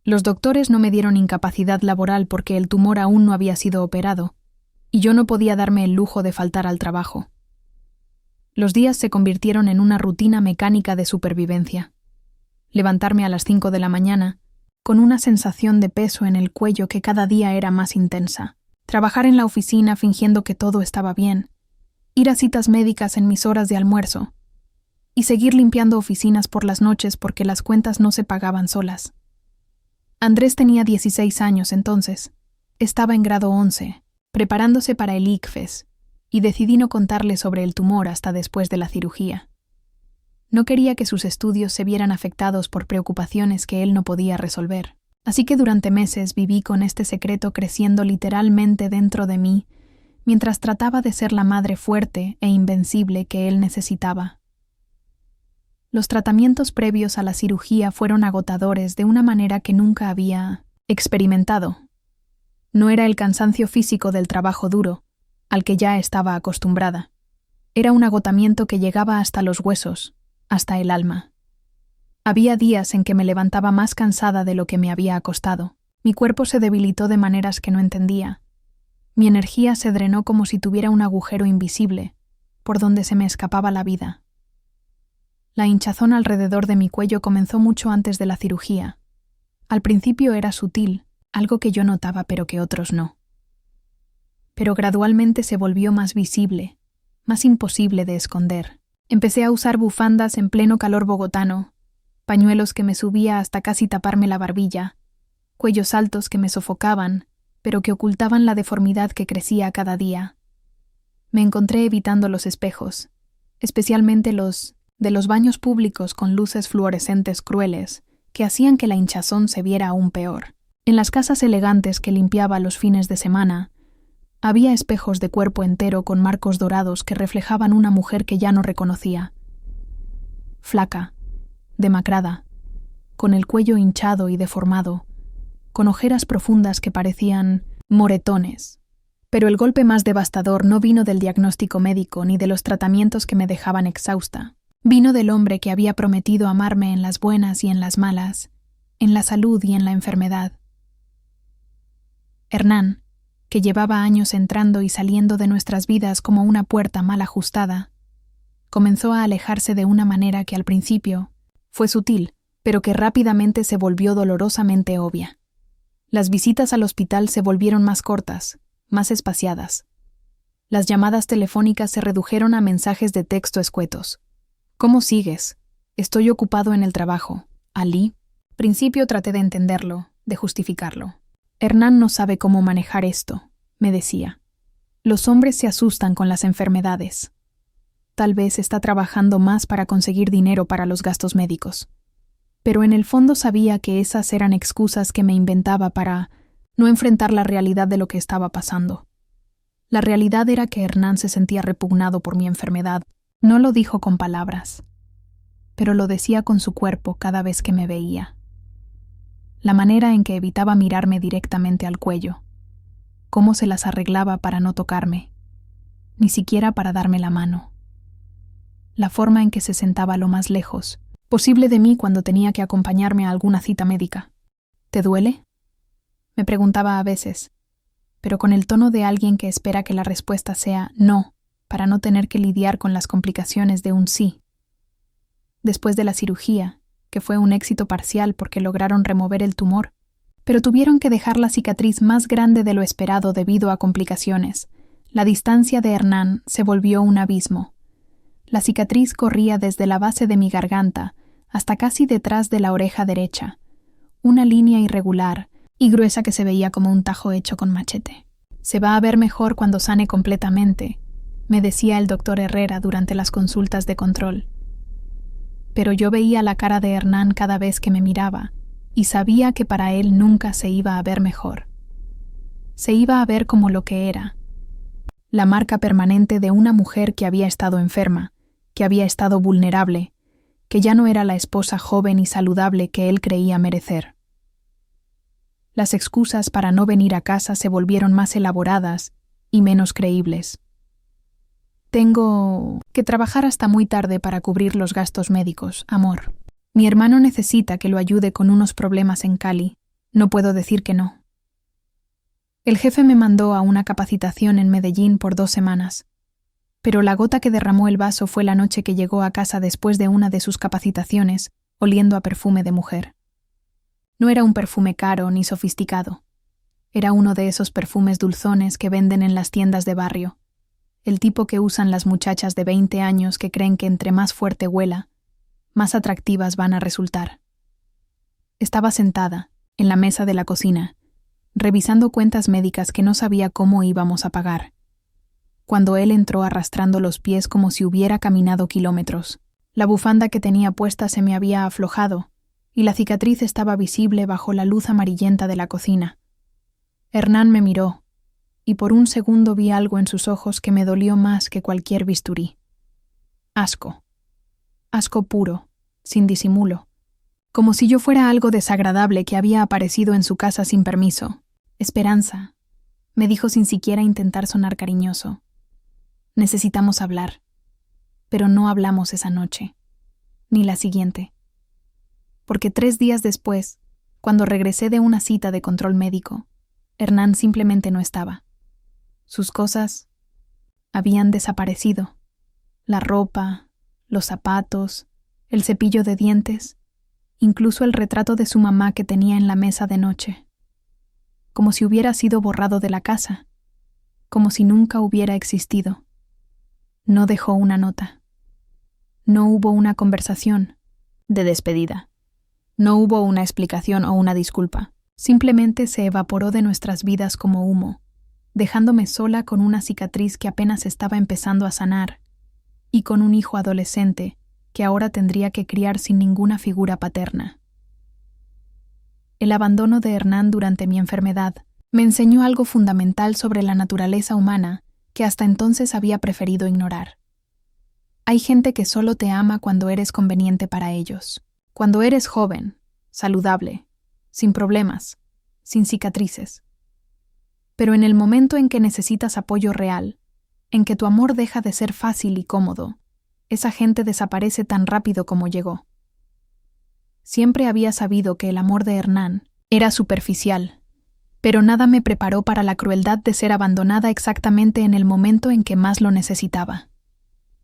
Los doctores no me dieron incapacidad laboral porque el tumor aún no había sido operado, y yo no podía darme el lujo de faltar al trabajo. Los días se convirtieron en una rutina mecánica de supervivencia. Levantarme a las 5 de la mañana, con una sensación de peso en el cuello que cada día era más intensa. Trabajar en la oficina fingiendo que todo estaba bien. Ir a citas médicas en mis horas de almuerzo. Y seguir limpiando oficinas por las noches porque las cuentas no se pagaban solas. Andrés tenía 16 años entonces. Estaba en grado 11, preparándose para el ICFES, y decidí no contarle sobre el tumor hasta después de la cirugía. No quería que sus estudios se vieran afectados por preocupaciones que él no podía resolver. Así que durante meses viví con este secreto creciendo literalmente dentro de mí, mientras trataba de ser la madre fuerte e invencible que él necesitaba. Los tratamientos previos a la cirugía fueron agotadores de una manera que nunca había experimentado. No era el cansancio físico del trabajo duro, al que ya estaba acostumbrada. Era un agotamiento que llegaba hasta los huesos, hasta el alma. Había días en que me levantaba más cansada de lo que me había acostado. Mi cuerpo se debilitó de maneras que no entendía. Mi energía se drenó como si tuviera un agujero invisible, por donde se me escapaba la vida. La hinchazón alrededor de mi cuello comenzó mucho antes de la cirugía. Al principio era sutil, algo que yo notaba pero que otros no. Pero gradualmente se volvió más visible, más imposible de esconder. Empecé a usar bufandas en pleno calor bogotano, pañuelos que me subía hasta casi taparme la barbilla, cuellos altos que me sofocaban, pero que ocultaban la deformidad que crecía cada día. Me encontré evitando los espejos, especialmente los de los baños públicos con luces fluorescentes crueles, que hacían que la hinchazón se viera aún peor. En las casas elegantes que limpiaba los fines de semana, había espejos de cuerpo entero con marcos dorados que reflejaban una mujer que ya no reconocía. Flaca, demacrada, con el cuello hinchado y deformado, con ojeras profundas que parecían moretones. Pero el golpe más devastador no vino del diagnóstico médico ni de los tratamientos que me dejaban exhausta. Vino del hombre que había prometido amarme en las buenas y en las malas, en la salud y en la enfermedad. Hernán, que llevaba años entrando y saliendo de nuestras vidas como una puerta mal ajustada, comenzó a alejarse de una manera que al principio fue sutil, pero que rápidamente se volvió dolorosamente obvia. Las visitas al hospital se volvieron más cortas, más espaciadas. Las llamadas telefónicas se redujeron a mensajes de texto escuetos. ¿Cómo sigues? Estoy ocupado en el trabajo. ¿Ali? Principio traté de entenderlo, de justificarlo. Hernán no sabe cómo manejar esto, me decía. Los hombres se asustan con las enfermedades. Tal vez está trabajando más para conseguir dinero para los gastos médicos. Pero en el fondo sabía que esas eran excusas que me inventaba para no enfrentar la realidad de lo que estaba pasando. La realidad era que Hernán se sentía repugnado por mi enfermedad. No lo dijo con palabras, pero lo decía con su cuerpo cada vez que me veía. La manera en que evitaba mirarme directamente al cuello, cómo se las arreglaba para no tocarme, ni siquiera para darme la mano. La forma en que se sentaba lo más lejos posible de mí cuando tenía que acompañarme a alguna cita médica. ¿Te duele?, me preguntaba a veces, pero con el tono de alguien que espera que la respuesta sea no, para no tener que lidiar con las complicaciones de un sí. Después de la cirugía, que fue un éxito parcial porque lograron remover el tumor, pero tuvieron que dejar la cicatriz más grande de lo esperado debido a complicaciones, la distancia de Hernán se volvió un abismo. La cicatriz corría desde la base de mi garganta hasta casi detrás de la oreja derecha, una línea irregular y gruesa que se veía como un tajo hecho con machete. Se va a ver mejor cuando sane completamente, me decía el doctor Herrera durante las consultas de control. Pero yo veía la cara de Hernán cada vez que me miraba y sabía que para él nunca se iba a ver mejor. Se iba a ver como lo que era, la marca permanente de una mujer que había estado enferma, que había estado vulnerable, que ya no era la esposa joven y saludable que él creía merecer. Las excusas para no venir a casa se volvieron más elaboradas y menos creíbles. Tengo que trabajar hasta muy tarde para cubrir los gastos médicos, amor. Mi hermano necesita que lo ayude con unos problemas en Cali. No puedo decir que no. El jefe me mandó a una capacitación en Medellín por 2 semanas, pero la gota que derramó el vaso fue la noche que llegó a casa después de una de sus capacitaciones, oliendo a perfume de mujer. No era un perfume caro ni sofisticado. Era uno de esos perfumes dulzones que venden en las tiendas de barrio, el tipo que usan las muchachas de 20 años que creen que entre más fuerte huela, más atractivas van a resultar. Estaba sentada, en la mesa de la cocina, revisando cuentas médicas que no sabía cómo íbamos a pagar, cuando él entró arrastrando los pies como si hubiera caminado kilómetros. La bufanda que tenía puesta se me había aflojado, y la cicatriz estaba visible bajo la luz amarillenta de la cocina. Hernán me miró, y por un segundo vi algo en sus ojos que me dolió más que cualquier bisturí. Asco. Asco puro, sin disimulo. Como si yo fuera algo desagradable que había aparecido en su casa sin permiso. Esperanza, me dijo sin siquiera intentar sonar cariñoso. Necesitamos hablar. Pero no hablamos esa noche, ni la siguiente. Porque 3 días después, Cuando regresé de una cita de control médico, Hernán simplemente no estaba. Sus cosas habían desaparecido. La ropa, los zapatos, el cepillo de dientes, incluso el retrato de su mamá que tenía en la mesa de noche. Como si hubiera sido borrado de la casa, como si nunca hubiera existido. No dejó una nota. No hubo una conversación de despedida. No hubo una explicación o una disculpa. Simplemente se evaporó de nuestras vidas como humo, dejándome sola con una cicatriz que apenas estaba empezando a sanar y con un hijo adolescente que ahora tendría que criar sin ninguna figura paterna. El abandono de Hernán durante mi enfermedad me enseñó algo fundamental sobre la naturaleza humana que hasta entonces había preferido ignorar. Hay gente que solo te ama cuando eres conveniente para ellos, cuando eres joven, saludable, sin problemas, sin cicatrices. Pero en el momento en que necesitas apoyo real, en que tu amor deja de ser fácil y cómodo, esa gente desaparece tan rápido como llegó. Siempre había sabido que el amor de Hernán era superficial, pero nada me preparó para la crueldad de ser abandonada exactamente en el momento en que más lo necesitaba.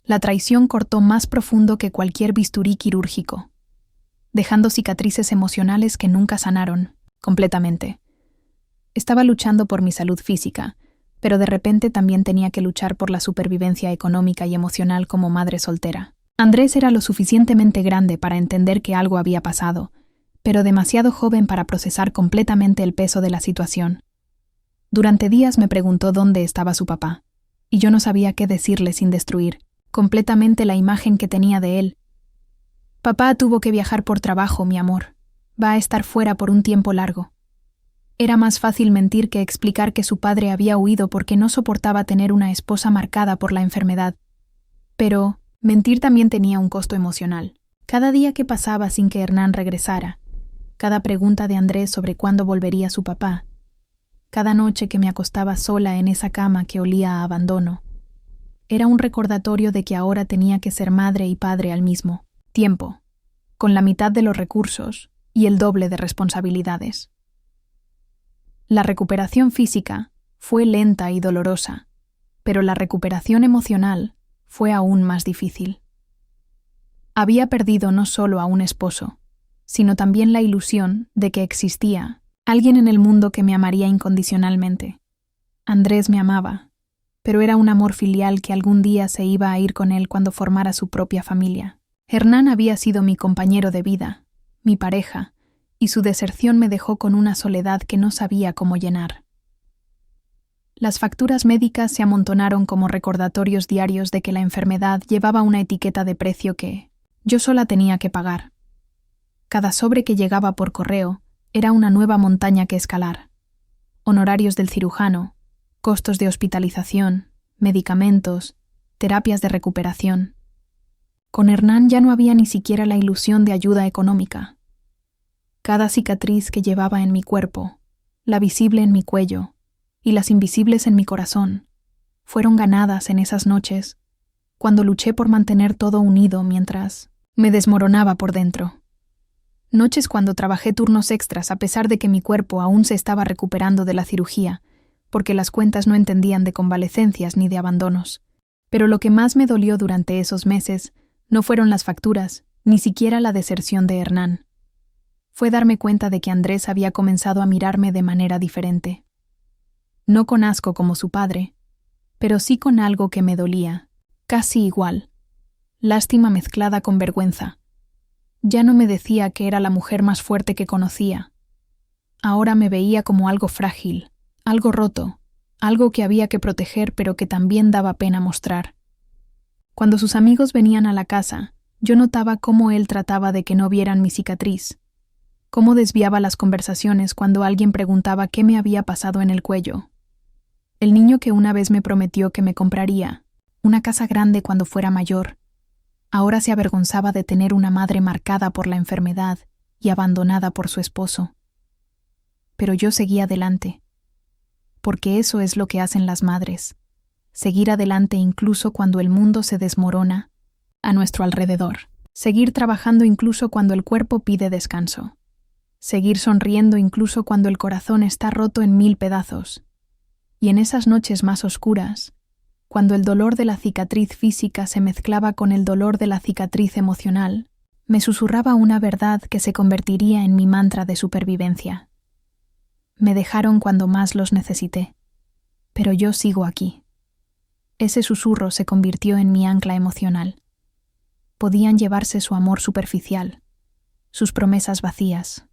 La traición cortó más profundo que cualquier bisturí quirúrgico, dejando cicatrices emocionales que nunca sanaron, completamente. Estaba luchando por mi salud física, pero de repente también tenía que luchar por la supervivencia económica y emocional como madre soltera. Andrés era lo suficientemente grande para entender que algo había pasado, pero demasiado joven para procesar completamente el peso de la situación. Durante días me preguntó dónde estaba su papá, y yo no sabía qué decirle sin destruir completamente la imagen que tenía de él. Papá tuvo que viajar por trabajo, mi amor. Va a estar fuera por un tiempo largo. Era más fácil mentir que explicar que su padre había huido porque no soportaba tener una esposa marcada por la enfermedad. Pero mentir también tenía un costo emocional. Cada día que pasaba sin que Hernán regresara, cada pregunta de Andrés sobre cuándo volvería su papá, cada noche que me acostaba sola en esa cama que olía a abandono, era un recordatorio de que ahora tenía que ser madre y padre al mismo tiempo, con la mitad de los recursos y el doble de responsabilidades. La recuperación física fue lenta y dolorosa, pero la recuperación emocional fue aún más difícil. Había perdido no solo a un esposo, sino también la ilusión de que existía alguien en el mundo que me amaría incondicionalmente. Andrés me amaba, pero era un amor filial que algún día se iba a ir con él cuando formara su propia familia. Hernán había sido mi compañero de vida, mi pareja, y su deserción me dejó con una soledad que no sabía cómo llenar. Las facturas médicas se amontonaron como recordatorios diarios de que la enfermedad llevaba una etiqueta de precio que yo sola tenía que pagar. Cada sobre que llegaba por correo era una nueva montaña que escalar. Honorarios del cirujano, costos de hospitalización, medicamentos, terapias de recuperación. Con Hernán ya no había ni siquiera la ilusión de ayuda económica. Cada cicatriz que llevaba en mi cuerpo, la visible en mi cuello y las invisibles en mi corazón, fueron ganadas en esas noches, cuando luché por mantener todo unido mientras me desmoronaba por dentro. Noches cuando trabajé turnos extras a pesar de que mi cuerpo aún se estaba recuperando de la cirugía, porque las cuentas no entendían de convalecencias ni de abandonos. Pero lo que más me dolió durante esos meses no fueron las facturas, ni siquiera la deserción de Hernán. Fue darme cuenta de que Andrés había comenzado a mirarme de manera diferente. No con asco como su padre, pero sí con algo que me dolía, casi igual. Lástima mezclada con vergüenza. Ya no me decía que era la mujer más fuerte que conocía. Ahora me veía como algo frágil, algo roto, algo que había que proteger pero que también daba pena mostrar. Cuando sus amigos venían a la casa, yo notaba cómo él trataba de que no vieran mi cicatriz, cómo desviaba las conversaciones cuando alguien preguntaba qué me había pasado en el cuello. El niño que una vez me prometió que me compraría una casa grande cuando fuera mayor, ahora se avergonzaba de tener una madre marcada por la enfermedad y abandonada por su esposo. Pero yo seguía adelante, porque eso es lo que hacen las madres, seguir adelante incluso cuando el mundo se desmorona a nuestro alrededor, seguir trabajando incluso cuando el cuerpo pide descanso, seguir sonriendo incluso cuando el corazón está roto en 1000 pedazos. Y en esas noches más oscuras, cuando el dolor de la cicatriz física se mezclaba con el dolor de la cicatriz emocional, me susurraba una verdad que se convertiría en mi mantra de supervivencia. Me dejaron cuando más los necesité, pero yo sigo aquí. Ese susurro se convirtió en mi ancla emocional. Podían llevarse su amor superficial, sus promesas vacías,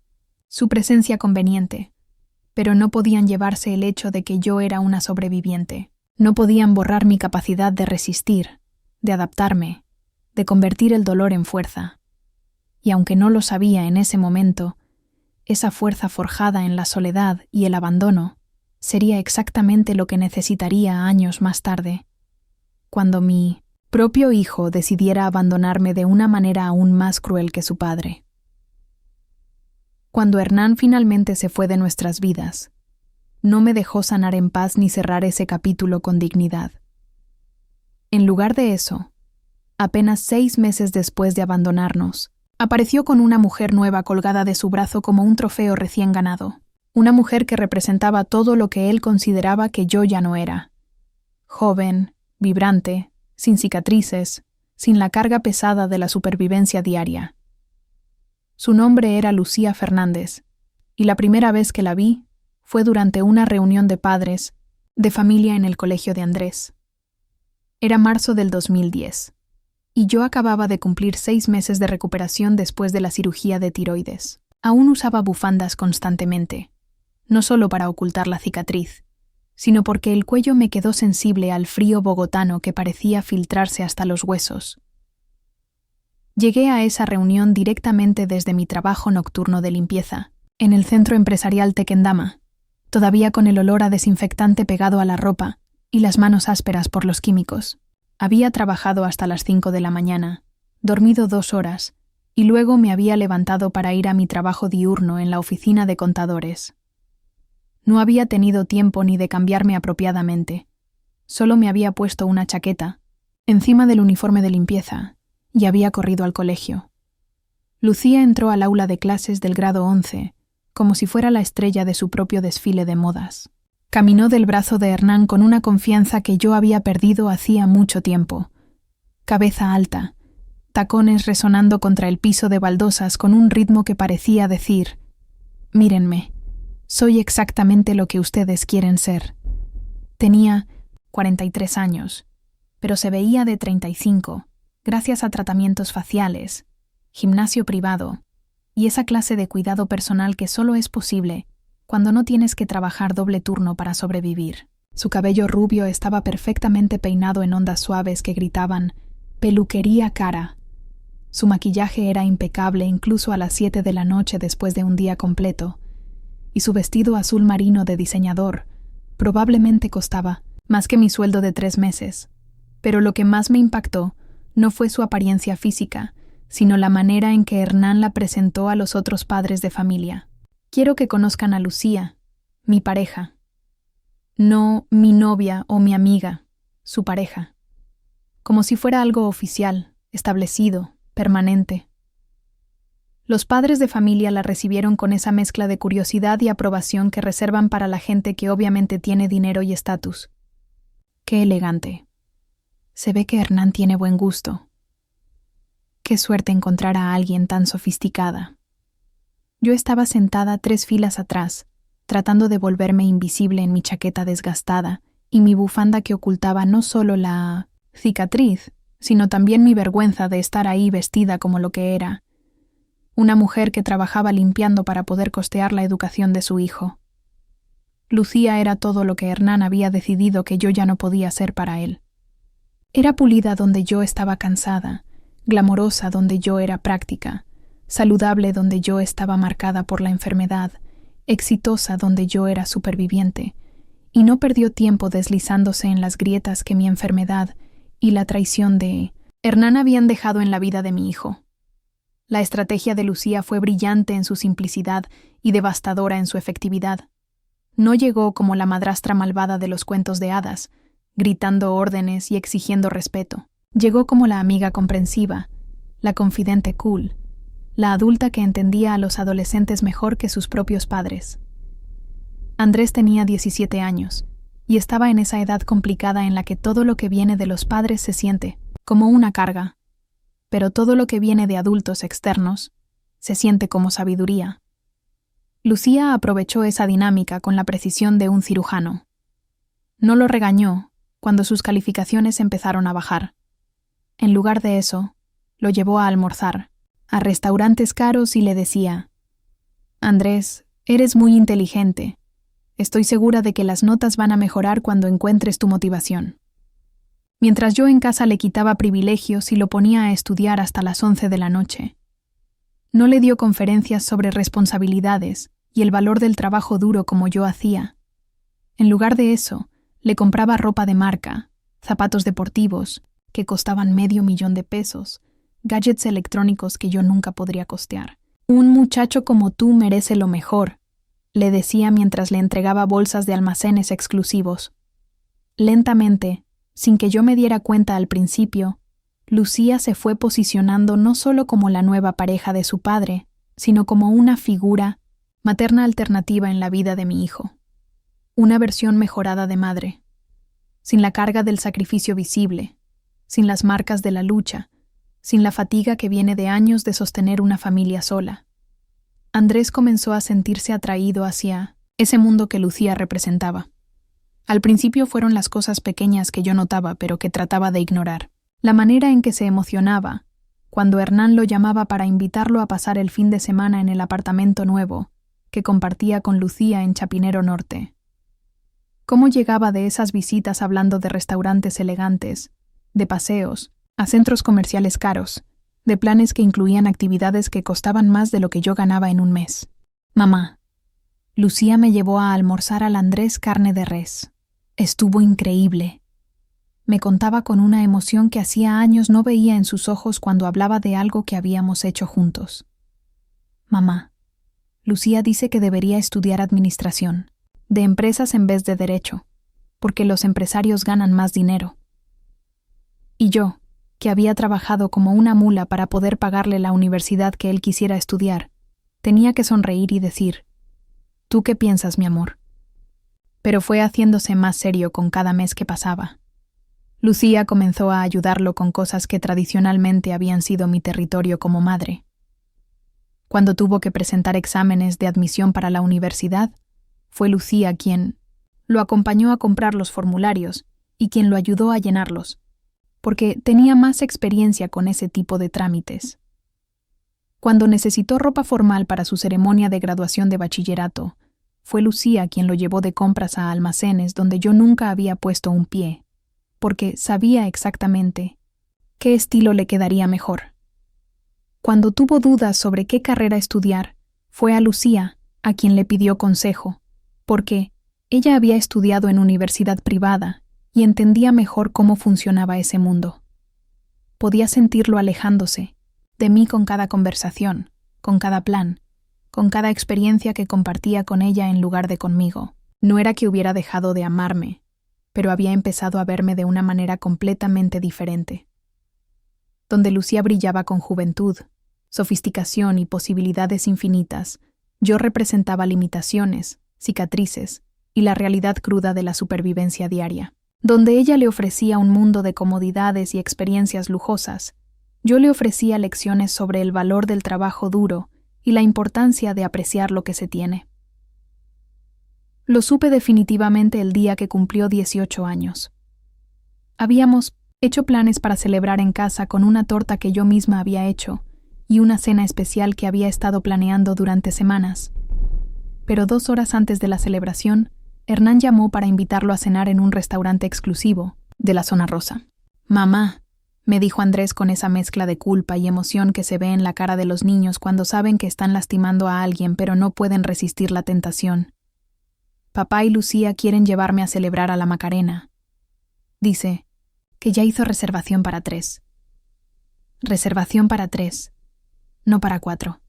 su presencia conveniente, pero no podían llevarse el hecho de que yo era una sobreviviente. No podían borrar mi capacidad de resistir, de adaptarme, de convertir el dolor en fuerza. Y aunque no lo sabía en ese momento, esa fuerza forjada en la soledad y el abandono sería exactamente lo que necesitaría años más tarde, cuando mi propio hijo decidiera abandonarme de una manera aún más cruel que su padre. Cuando Hernán finalmente se fue de nuestras vidas, no me dejó sanar en paz ni cerrar ese capítulo con dignidad. En lugar de eso, apenas 6 meses después de abandonarnos, apareció con una mujer nueva colgada de su brazo como un trofeo recién ganado, una mujer que representaba todo lo que él consideraba que yo ya no era. Joven, vibrante, sin cicatrices, sin la carga pesada de la supervivencia diaria. Su nombre era Lucía Fernández, y la primera vez que la vi fue durante una reunión de padres de familia en el colegio de Andrés. Era marzo del 2010, y yo acababa de cumplir 6 meses de recuperación después de la cirugía de tiroides. Aún usaba bufandas constantemente, no solo para ocultar la cicatriz, sino porque el cuello me quedó sensible al frío bogotano que parecía filtrarse hasta los huesos. Llegué a esa reunión directamente desde mi trabajo nocturno de limpieza, en el centro empresarial Tequendama, todavía con el olor a desinfectante pegado a la ropa y las manos ásperas por los químicos. Había trabajado hasta las 5 de la mañana, dormido 2 horas, y luego me había levantado para ir a mi trabajo diurno en la oficina de contadores. No había tenido tiempo ni de cambiarme apropiadamente. Solo me había puesto una chaqueta, encima del uniforme de limpieza, y había corrido al colegio. Lucía entró al aula de clases del grado 11, como si fuera la estrella de su propio desfile de modas. Caminó del brazo de Hernán con una confianza que yo había perdido hacía mucho tiempo. Cabeza alta, tacones resonando contra el piso de baldosas con un ritmo que parecía decir: «Mírenme, soy exactamente lo que ustedes quieren ser». Tenía 43 años, pero se veía de 35, gracias a tratamientos faciales, gimnasio privado y esa clase de cuidado personal que solo es posible cuando no tienes que trabajar doble turno para sobrevivir. Su cabello rubio estaba perfectamente peinado en ondas suaves que gritaban «peluquería cara». Su maquillaje era impecable incluso a las 7 de la noche después de un día completo, y su vestido azul marino de diseñador probablemente costaba más que mi sueldo de 3 meses. Pero lo que más me impactó no fue su apariencia física, sino la manera en que Hernán la presentó a los otros padres de familia. Quiero que conozcan a Lucía, mi pareja. No mi novia o mi amiga, su pareja. Como si fuera algo oficial, establecido, permanente. Los padres de familia la recibieron con esa mezcla de curiosidad y aprobación que reservan para la gente que obviamente tiene dinero y estatus. Qué elegante. Se ve que Hernán tiene buen gusto. Qué suerte encontrar a alguien tan sofisticada. Yo estaba sentada 3 filas atrás, tratando de volverme invisible en mi chaqueta desgastada y mi bufanda que ocultaba no solo la cicatriz, sino también mi vergüenza de estar ahí vestida como lo que era. Una mujer que trabajaba limpiando para poder costear la educación de su hijo. Lucía era todo lo que Hernán había decidido que yo ya no podía ser para él. Era pulida donde yo estaba cansada, glamorosa donde yo era práctica, saludable donde yo estaba marcada por la enfermedad, exitosa donde yo era superviviente, y no perdió tiempo deslizándose en las grietas que mi enfermedad y la traición de Hernán habían dejado en la vida de mi hijo. La estrategia de Lucía fue brillante en su simplicidad y devastadora en su efectividad. No llegó como la madrastra malvada de los cuentos de hadas, gritando órdenes y exigiendo respeto. Llegó como la amiga comprensiva, la confidente cool, la adulta que entendía a los adolescentes mejor que sus propios padres. Andrés tenía 17 años, y estaba en esa edad complicada en la que todo lo que viene de los padres se siente como una carga, pero todo lo que viene de adultos externos se siente como sabiduría. Lucía aprovechó esa dinámica con la precisión de un cirujano. No lo regañó cuando sus calificaciones empezaron a bajar. En lugar de eso, lo llevó a almorzar, a restaurantes caros y le decía: «Andrés, eres muy inteligente. Estoy segura de que las notas van a mejorar cuando encuentres tu motivación». Mientras yo en casa le quitaba privilegios y lo ponía a estudiar hasta las 11 de la noche. No le dio conferencias sobre responsabilidades y el valor del trabajo duro como yo hacía. En lugar de eso, le compraba ropa de marca, zapatos deportivos, que costaban $500,000, gadgets electrónicos que yo nunca podría costear. «Un muchacho como tú merece lo mejor», le decía mientras le entregaba bolsas de almacenes exclusivos. Lentamente, sin que yo me diera cuenta al principio, Lucía se fue posicionando no solo como la nueva pareja de su padre, sino como una figura materna alternativa en la vida de mi hijo. Una versión mejorada de madre, sin la carga del sacrificio visible, sin las marcas de la lucha, sin la fatiga que viene de años de sostener una familia sola. Andrés comenzó a sentirse atraído hacia ese mundo que Lucía representaba. Al principio fueron las cosas pequeñas que yo notaba, pero que trataba de ignorar. La manera en que se emocionaba cuando Hernán lo llamaba para invitarlo a pasar el fin de semana en el apartamento nuevo que compartía con Lucía en Chapinero Norte. Cómo llegaba de esas visitas hablando de restaurantes elegantes, de paseos, a centros comerciales caros, de planes que incluían actividades que costaban más de lo que yo ganaba en un mes. «Mamá, Lucía me llevó a almorzar al Andrés carne de res. Estuvo increíble». Me contaba con una emoción que hacía años no veía en sus ojos cuando hablaba de algo que habíamos hecho juntos. «Mamá, Lucía dice que debería estudiar administración, de empresas en vez de derecho, porque los empresarios ganan más dinero». Y yo, que había trabajado como una mula para poder pagarle la universidad que él quisiera estudiar, tenía que sonreír y decir: «¿Tú qué piensas, mi amor?». Pero fue haciéndose más serio con cada mes que pasaba. Lucía comenzó a ayudarlo con cosas que tradicionalmente habían sido mi territorio como madre. Cuando tuvo que presentar exámenes de admisión para la universidad, fue Lucía quien lo acompañó a comprar los formularios y quien lo ayudó a llenarlos, porque tenía más experiencia con ese tipo de trámites. Cuando necesitó ropa formal para su ceremonia de graduación de bachillerato, fue Lucía quien lo llevó de compras a almacenes donde yo nunca había puesto un pie, porque sabía exactamente qué estilo le quedaría mejor. Cuando tuvo dudas sobre qué carrera estudiar, fue a Lucía a quien le pidió consejo, porque ella había estudiado en universidad privada y entendía mejor cómo funcionaba ese mundo. Podía sentirlo alejándose de mí con cada conversación, con cada plan, con cada experiencia que compartía con ella en lugar de conmigo. No era que hubiera dejado de amarme, pero había empezado a verme de una manera completamente diferente. Donde Lucía brillaba con juventud, sofisticación y posibilidades infinitas, yo representaba limitaciones, cicatrices y la realidad cruda de la supervivencia diaria. Donde ella le ofrecía un mundo de comodidades y experiencias lujosas, yo le ofrecía lecciones sobre el valor del trabajo duro y la importancia de apreciar lo que se tiene. Lo supe definitivamente el día que cumplió 18 años. Habíamos hecho planes para celebrar en casa con una torta que yo misma había hecho y una cena especial que había estado planeando durante semanas. Pero 2 horas antes de la celebración, Hernán llamó para invitarlo a cenar en un restaurante exclusivo de la zona rosa. «Mamá», me dijo Andrés con esa mezcla de culpa y emoción que se ve en la cara de los niños cuando saben que están lastimando a alguien pero no pueden resistir la tentación. «Papá y Lucía quieren llevarme a celebrar a la Macarena. Dice que ya hizo reservación para 3. Reservación para 3, no para 4.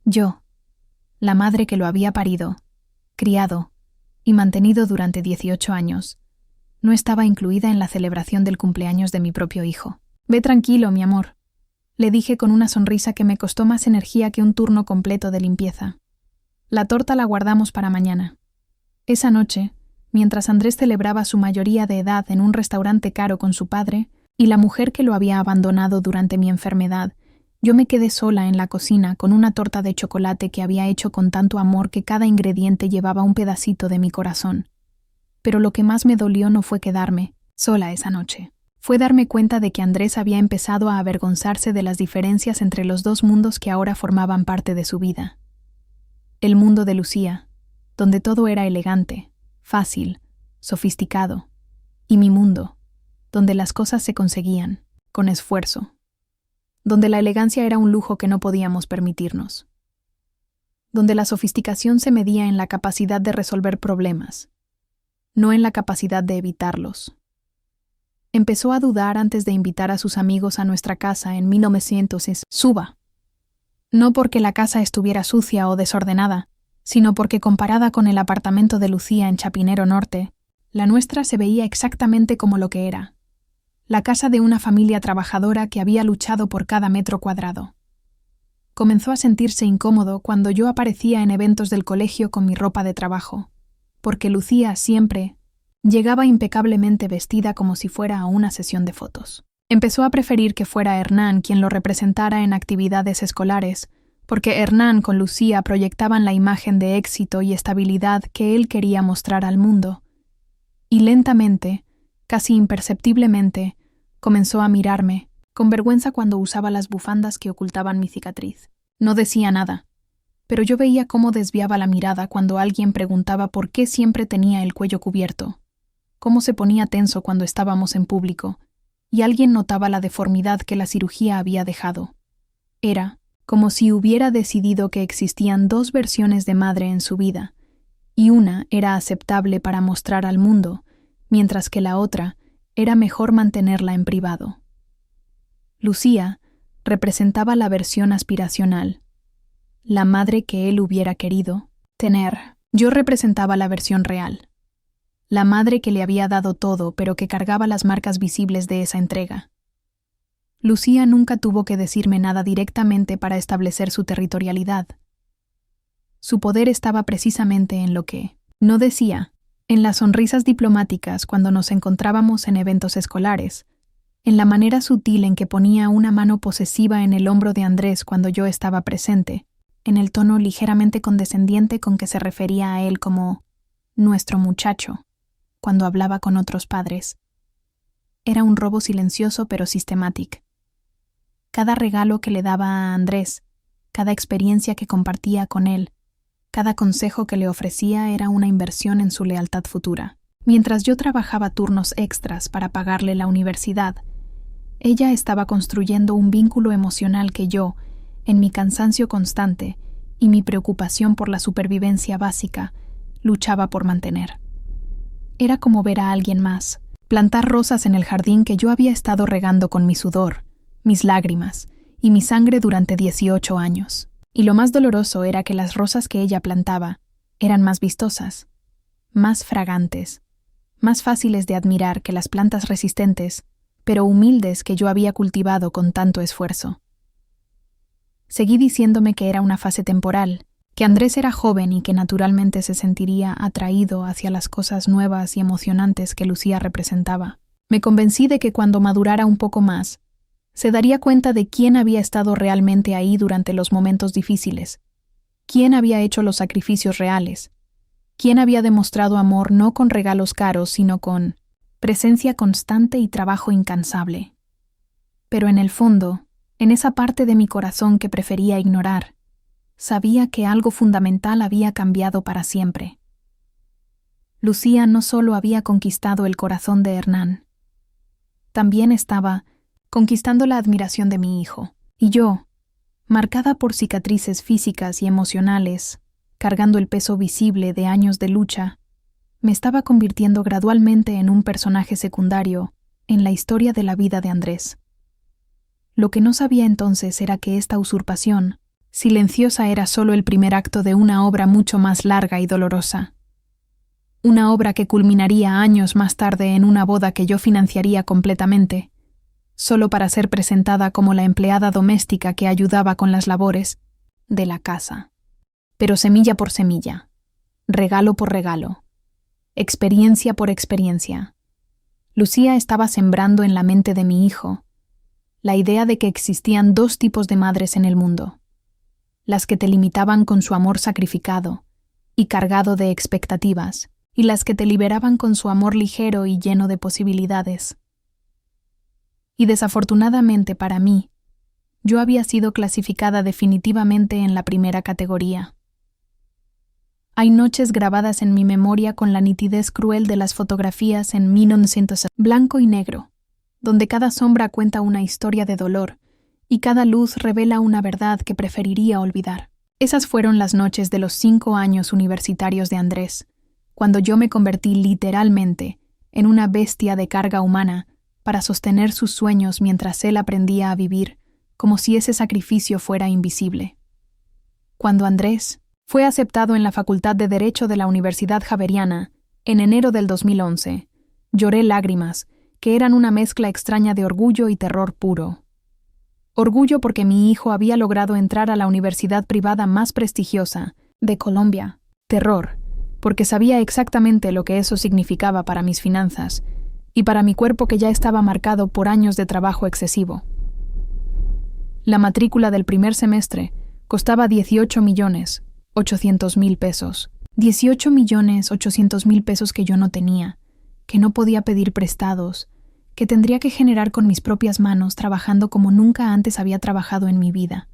Yo, la madre que lo había parido, criado y mantenido durante 18 años, no estaba incluida en la celebración del cumpleaños de mi propio hijo. «Ve tranquilo, mi amor. le dije con una sonrisa que me costó más energía que un turno completo de limpieza. La torta la guardamos para mañana. Esa noche, mientras Andrés celebraba su mayoría de edad en un restaurante caro con su padre y la mujer que lo había abandonado durante mi enfermedad, yo me quedé sola en la cocina con una torta de chocolate que había hecho con tanto amor que cada ingrediente llevaba un pedacito de mi corazón. Pero lo que más me dolió no fue quedarme sola esa noche. Fue darme cuenta de que Andrés había empezado a avergonzarse de las diferencias entre los dos mundos que ahora formaban parte de su vida. El mundo de Lucía, donde todo era elegante, fácil, sofisticado, y mi mundo, donde las cosas se conseguían, con esfuerzo, donde la elegancia era un lujo que no podíamos permitirnos, donde la sofisticación se medía en la capacidad de resolver problemas, no en la capacidad de evitarlos. Empezó a dudar antes de invitar a sus amigos a nuestra casa en 1900. Suba. No porque la casa estuviera sucia o desordenada, sino porque comparada con el apartamento de Lucía en Chapinero Norte, la nuestra se veía exactamente como lo que era: la casa de una familia trabajadora que había luchado por cada metro cuadrado. Comenzó a sentirse incómodo cuando yo aparecía en eventos del colegio con mi ropa de trabajo, porque Lucía siempre llegaba impecablemente vestida como si fuera a una sesión de fotos. Empezó a preferir que fuera Hernán quien lo representara en actividades escolares, porque Hernán con Lucía proyectaban la imagen de éxito y estabilidad que él quería mostrar al mundo. Y lentamente, casi imperceptiblemente, comenzó a mirarme, con vergüenza cuando usaba las bufandas que ocultaban mi cicatriz. No decía nada, pero yo veía cómo desviaba la mirada cuando alguien preguntaba por qué siempre tenía el cuello cubierto, cómo se ponía tenso cuando estábamos en público, y alguien notaba la deformidad que la cirugía había dejado. Era como si hubiera decidido que existían dos versiones de madre en su vida, y una era aceptable para mostrar al mundo, mientras que la otra era mejor mantenerla en privado. Lucía representaba la versión aspiracional, la madre que él hubiera querido tener. Yo representaba la versión real, la madre que le había dado todo pero que cargaba las marcas visibles de esa entrega. Lucía nunca tuvo que decirme nada directamente para establecer su territorialidad. Su poder estaba precisamente en lo que no decía, en las sonrisas diplomáticas cuando nos encontrábamos en eventos escolares, en la manera sutil en que ponía una mano posesiva en el hombro de Andrés cuando yo estaba presente, en el tono ligeramente condescendiente con que se refería a él como «nuestro muchacho», cuando hablaba con otros padres. Era un robo silencioso pero sistemático. Cada regalo que le daba a Andrés, cada experiencia que compartía con él, cada consejo que le ofrecía era una inversión en su lealtad futura. Mientras yo trabajaba turnos extras para pagarle la universidad, ella estaba construyendo un vínculo emocional que yo, en mi cansancio constante y mi preocupación por la supervivencia básica, luchaba por mantener. Era como ver a alguien más, plantar rosas en el jardín que yo había estado regando con mi sudor, mis lágrimas y mi sangre durante 18 años. Y lo más doloroso era que las rosas que ella plantaba eran más vistosas, más fragantes, más fáciles de admirar que las plantas resistentes, pero humildes que yo había cultivado con tanto esfuerzo. Seguí diciéndome que era una fase temporal, que Andrés era joven y que naturalmente se sentiría atraído hacia las cosas nuevas y emocionantes que Lucía representaba. Me convencí de que cuando madurara un poco más, se daría cuenta de quién había estado realmente ahí durante los momentos difíciles, quién había hecho los sacrificios reales, quién había demostrado amor no con regalos caros, sino con presencia constante y trabajo incansable. Pero en el fondo, en esa parte de mi corazón que prefería ignorar, sabía que algo fundamental había cambiado para siempre. Lucía no solo había conquistado el corazón de Hernán, también estaba conquistando la admiración de mi hijo, y yo, marcada por cicatrices físicas y emocionales, cargando el peso visible de años de lucha, me estaba convirtiendo gradualmente en un personaje secundario en la historia de la vida de Andrés. Lo que no sabía entonces era que esta usurpación silenciosa era solo el primer acto de una obra mucho más larga y dolorosa. Una obra que culminaría años más tarde en una boda que yo financiaría completamente, solo para ser presentada como la empleada doméstica que ayudaba con las labores de la casa. Pero semilla por semilla, regalo por regalo, experiencia por experiencia, Lucía estaba sembrando en la mente de mi hijo la idea de que existían dos tipos de madres en el mundo: las que te limitaban con su amor sacrificado y cargado de expectativas, y las que te liberaban con su amor ligero y lleno de posibilidades. Y desafortunadamente para mí, yo había sido clasificada definitivamente en la primera categoría. Hay noches grabadas en mi memoria con la nitidez cruel de las fotografías en 1970, blanco y negro, donde cada sombra cuenta una historia de dolor y cada luz revela una verdad que preferiría olvidar. Esas fueron las noches de los 5 años universitarios de Andrés, cuando yo me convertí literalmente en una bestia de carga humana para sostener sus sueños mientras él aprendía a vivir como si ese sacrificio fuera invisible. Cuando Andrés fue aceptado en la Facultad de Derecho de la Universidad Javeriana en enero del 2011, lloré lágrimas que eran una mezcla extraña de orgullo y terror puro. Orgullo porque mi hijo había logrado entrar a la universidad privada más prestigiosa de Colombia. Terror porque sabía exactamente lo que eso significaba para mis finanzas y para mi cuerpo que ya estaba marcado por años de trabajo excesivo. La matrícula del primer semestre costaba 18.800.000 pesos. 18.800.000 pesos que yo no tenía, que no podía pedir prestados, que tendría que generar con mis propias manos trabajando como nunca antes había trabajado en mi vida.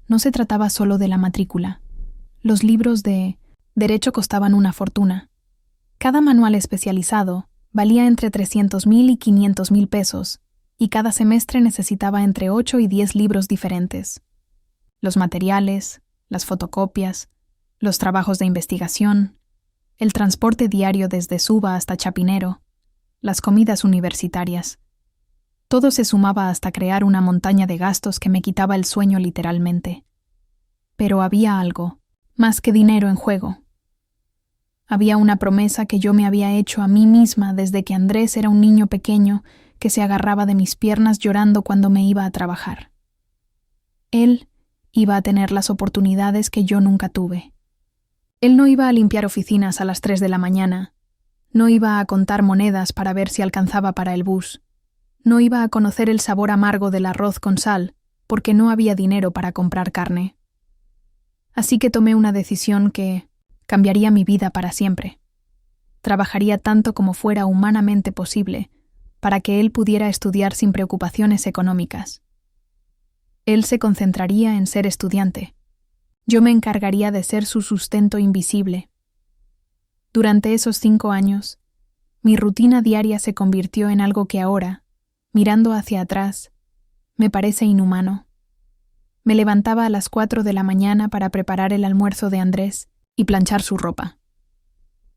No se trataba solo de la matrícula. Los libros de derecho costaban una fortuna. Cada manual especializado valía entre 300.000 y 500.000 pesos, y cada semestre necesitaba entre 8 y 10 libros diferentes. Los materiales, las fotocopias, los trabajos de investigación, el transporte diario desde Suba hasta Chapinero, las comidas universitarias. Todo se sumaba hasta crear una montaña de gastos que me quitaba el sueño literalmente. Pero había algo, más que dinero en juego. Había una promesa que yo me había hecho a mí misma desde que Andrés era un niño pequeño que se agarraba de mis piernas llorando cuando me iba a trabajar. Él iba a tener las oportunidades que yo nunca tuve. Él no iba a limpiar oficinas a las 3 de la mañana, no iba a contar monedas para ver si alcanzaba para el bus, no iba a conocer el sabor amargo del arroz con sal porque no había dinero para comprar carne. Así que tomé una decisión que cambiaría mi vida para siempre. Trabajaría tanto como fuera humanamente posible para que él pudiera estudiar sin preocupaciones económicas. Él se concentraría en ser estudiante. Yo me encargaría de ser su sustento invisible. Durante esos 5 años, mi rutina diaria se convirtió en algo que ahora, mirando hacia atrás, me parece inhumano. Me levantaba a las 4 de la mañana para preparar el almuerzo de Andrés y planchar su ropa.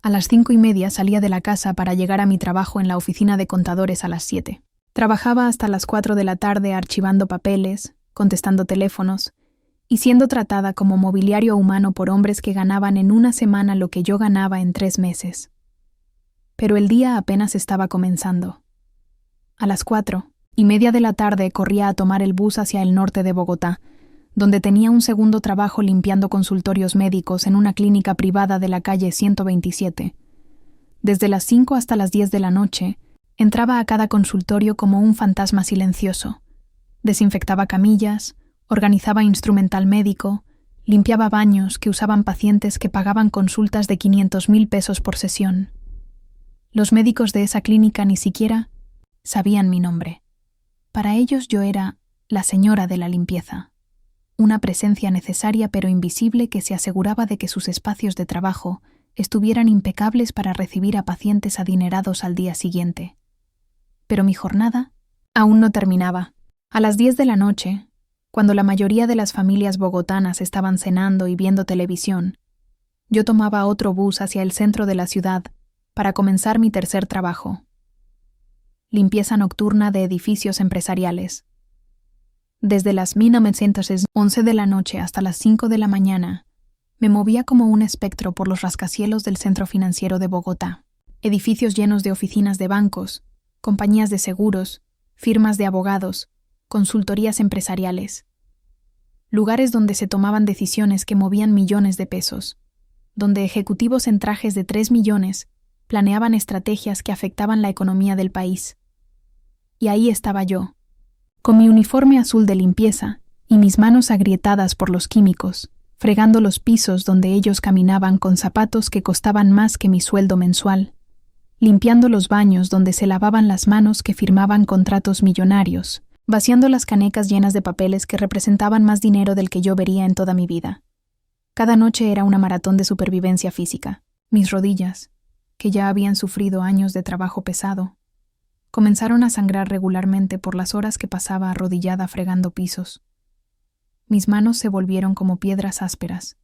A las 5:30 salía de la casa para llegar a mi trabajo en la oficina de contadores a las 7. Trabajaba hasta las 4 de la tarde archivando papeles, contestando teléfonos y siendo tratada como mobiliario humano por hombres que ganaban en una semana lo que yo ganaba en 3 meses. Pero el día apenas estaba comenzando. A las 4:30 de la tarde corría a tomar el bus hacia el norte de Bogotá, donde tenía un segundo trabajo limpiando consultorios médicos en una clínica privada de la calle 127. Desde las 5 hasta las 10 de la noche, entraba a cada consultorio como un fantasma silencioso. Desinfectaba camillas, organizaba instrumental médico, limpiaba baños que usaban pacientes que pagaban consultas de 500.000 pesos por sesión. Los médicos de esa clínica ni siquiera sabían mi nombre. Para ellos yo era la señora de la limpieza. Una presencia necesaria pero invisible que se aseguraba de que sus espacios de trabajo estuvieran impecables para recibir a pacientes adinerados al día siguiente. Pero mi jornada aún no terminaba. A las 10 de la noche, cuando la mayoría de las familias bogotanas estaban cenando y viendo televisión, yo tomaba otro bus hacia el centro de la ciudad para comenzar mi tercer trabajo: limpieza nocturna de edificios empresariales. Desde las 1911 de la noche hasta las 5 de la mañana, me movía como un espectro por los rascacielos del centro financiero de Bogotá. Edificios llenos de oficinas de bancos, compañías de seguros, firmas de abogados, consultorías empresariales, lugares donde se tomaban decisiones que movían millones de pesos, donde ejecutivos en trajes de 3 millones planeaban estrategias que afectaban la economía del país. Y ahí estaba yo, con mi uniforme azul de limpieza y mis manos agrietadas por los químicos, fregando los pisos donde ellos caminaban con zapatos que costaban más que mi sueldo mensual, limpiando los baños donde se lavaban las manos que firmaban contratos millonarios, vaciando las canecas llenas de papeles que representaban más dinero del que yo vería en toda mi vida. Cada noche era una maratón de supervivencia física. Mis rodillas, que ya habían sufrido años de trabajo pesado, comenzaron a sangrar regularmente por las horas que pasaba arrodillada fregando pisos. Mis manos se volvieron como piedras ásperas,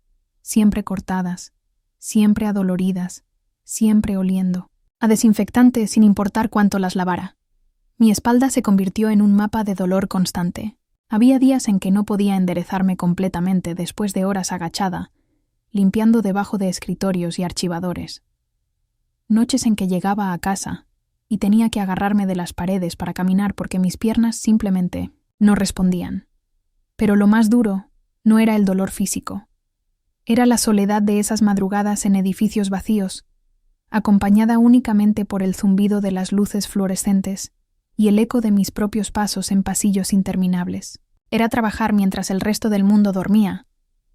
siempre cortadas, siempre adoloridas, siempre oliendo a desinfectante sin importar cuánto las lavara. Mi espalda se convirtió en un mapa de dolor constante. Había días en que no podía enderezarme completamente después de horas agachada, limpiando debajo de escritorios y archivadores. Noches en que llegaba a casa y tenía que agarrarme de las paredes para caminar porque mis piernas simplemente no respondían. Pero lo más duro no era el dolor físico. Era la soledad de esas madrugadas en edificios vacíos, acompañada únicamente por el zumbido de las luces fluorescentes y el eco de mis propios pasos en pasillos interminables. Era trabajar mientras el resto del mundo dormía,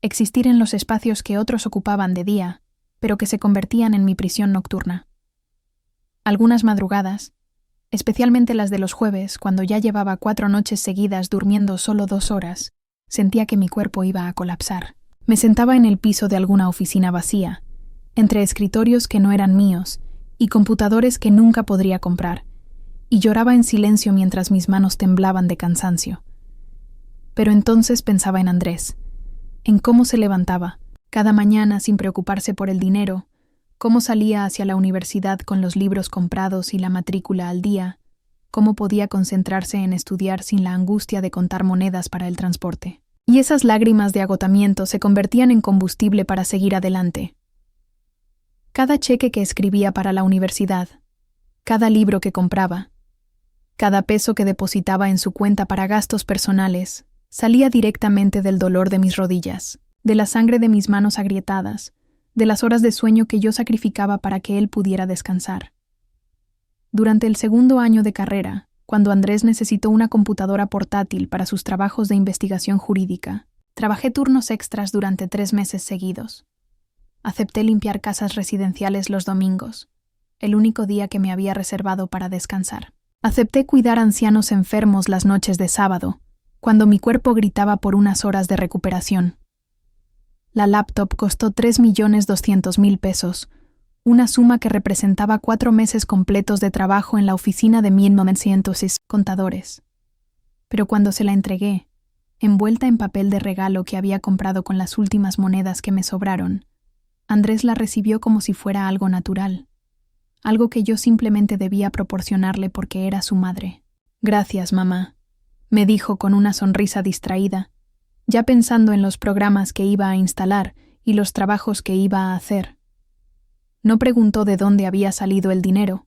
existir en los espacios que otros ocupaban de día, pero que se convertían en mi prisión nocturna. Algunas madrugadas, especialmente las de los jueves, cuando ya llevaba 4 noches seguidas durmiendo solo 2 horas, sentía que mi cuerpo iba a colapsar. Me sentaba en el piso de alguna oficina vacía, entre escritorios que no eran míos y computadores que nunca podría comprar, y lloraba en silencio mientras mis manos temblaban de cansancio. Pero entonces pensaba en Andrés, en cómo se levantaba, cada mañana sin preocuparse por el dinero, cómo salía hacia la universidad con los libros comprados y la matrícula al día, cómo podía concentrarse en estudiar sin la angustia de contar monedas para el transporte. Y esas lágrimas de agotamiento se convertían en combustible para seguir adelante. Cada cheque que escribía para la universidad, cada libro que compraba, cada peso que depositaba en su cuenta para gastos personales, salía directamente del dolor de mis rodillas, de la sangre de mis manos agrietadas, de las horas de sueño que yo sacrificaba para que él pudiera descansar. Durante el 2º año de carrera, cuando Andrés necesitó una computadora portátil para sus trabajos de investigación jurídica, trabajé turnos extras durante 3 meses seguidos. Acepté limpiar casas residenciales los domingos, el único día que me había reservado para descansar. Acepté cuidar ancianos enfermos las noches de sábado, cuando mi cuerpo gritaba por unas horas de recuperación. La laptop costó 3.200.000 pesos, una suma que representaba 4 meses completos de trabajo en la oficina de 1906 contadores. Pero cuando se la entregué, envuelta en papel de regalo que había comprado con las últimas monedas que me sobraron, Andrés la recibió como si fuera algo natural, algo que yo simplemente debía proporcionarle porque era su madre. «Gracias, mamá», me dijo con una sonrisa distraída, ya pensando en los programas que iba a instalar y los trabajos que iba a hacer. No preguntó de dónde había salido el dinero,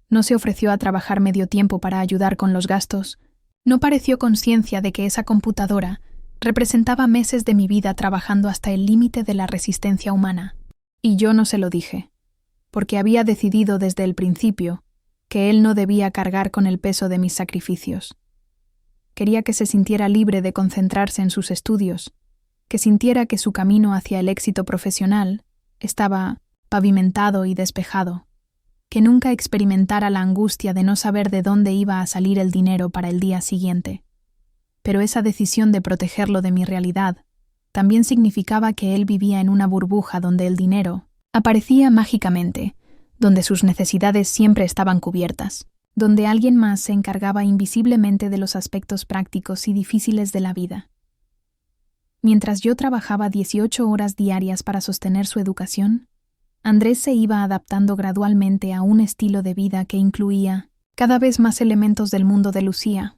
no se ofreció a trabajar medio tiempo para ayudar con los gastos, no pareció conciencia de que esa computadora representaba meses de mi vida trabajando hasta el límite de la resistencia humana. Y yo no se lo dije, porque había decidido desde el principio que él no debía cargar con el peso de mis sacrificios. Quería que se sintiera libre de concentrarse en sus estudios, que sintiera que su camino hacia el éxito profesional estaba pavimentado y despejado, que nunca experimentara la angustia de no saber de dónde iba a salir el dinero para el día siguiente. Pero esa decisión de protegerlo de mi realidad también significaba que él vivía en una burbuja donde el dinero aparecía mágicamente, donde sus necesidades siempre estaban cubiertas, donde alguien más se encargaba invisiblemente de los aspectos prácticos y difíciles de la vida. Mientras yo trabajaba 18 horas diarias para sostener su educación, Andrés se iba adaptando gradualmente a un estilo de vida que incluía cada vez más elementos del mundo de Lucía.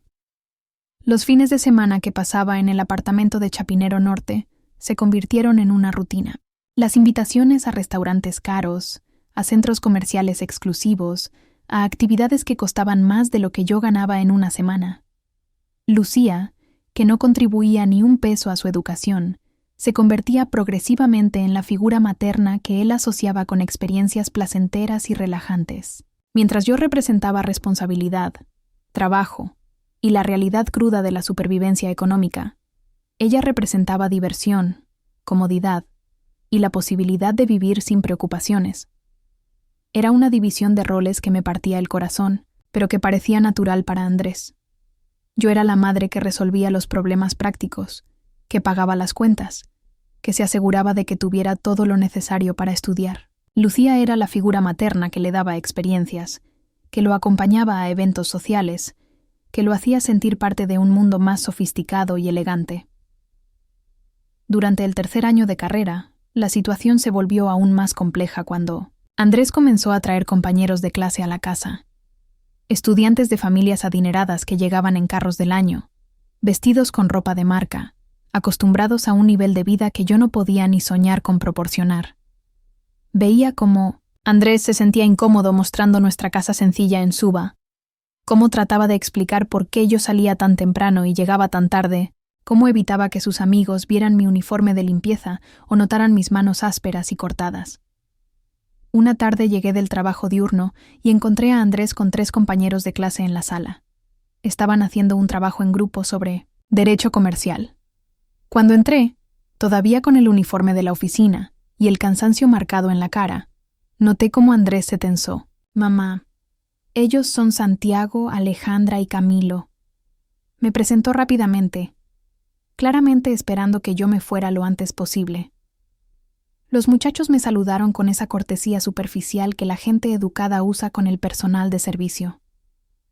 Los fines de semana que pasaba en el apartamento de Chapinero Norte se convirtieron en una rutina. Las invitaciones a restaurantes caros, a centros comerciales exclusivos, a actividades que costaban más de lo que yo ganaba en una semana. Lucía, que no contribuía ni un peso a su educación, se convertía progresivamente en la figura materna que él asociaba con experiencias placenteras y relajantes. Mientras yo representaba responsabilidad, trabajo y la realidad cruda de la supervivencia económica, ella representaba diversión, comodidad y la posibilidad de vivir sin preocupaciones. Era una división de roles que me partía el corazón, pero que parecía natural para Andrés. Yo era la madre que resolvía los problemas prácticos, que pagaba las cuentas, que se aseguraba de que tuviera todo lo necesario para estudiar. Lucía era la figura materna que le daba experiencias, que lo acompañaba a eventos sociales, que lo hacía sentir parte de un mundo más sofisticado y elegante. Durante el tercer año de carrera, la situación se volvió aún más compleja cuando Andrés comenzó a traer compañeros de clase a la casa. Estudiantes de familias adineradas que llegaban en carros del año, vestidos con ropa de marca, acostumbrados a un nivel de vida que yo no podía ni soñar con proporcionar. Veía cómo Andrés se sentía incómodo mostrando nuestra casa sencilla en Suba, cómo trataba de explicar por qué yo salía tan temprano y llegaba tan tarde, cómo evitaba que sus amigos vieran mi uniforme de limpieza o notaran mis manos ásperas y cortadas. Una tarde llegué del trabajo diurno y encontré a Andrés con 3 compañeros de clase en la sala. Estaban haciendo un trabajo en grupo sobre derecho comercial. Cuando entré, todavía con el uniforme de la oficina y el cansancio marcado en la cara, noté cómo Andrés se tensó. «Mamá, ellos son Santiago, Alejandra y Camilo». Me presentó rápidamente, claramente esperando que yo me fuera lo antes posible. Los muchachos me saludaron con esa cortesía superficial que la gente educada usa con el personal de servicio.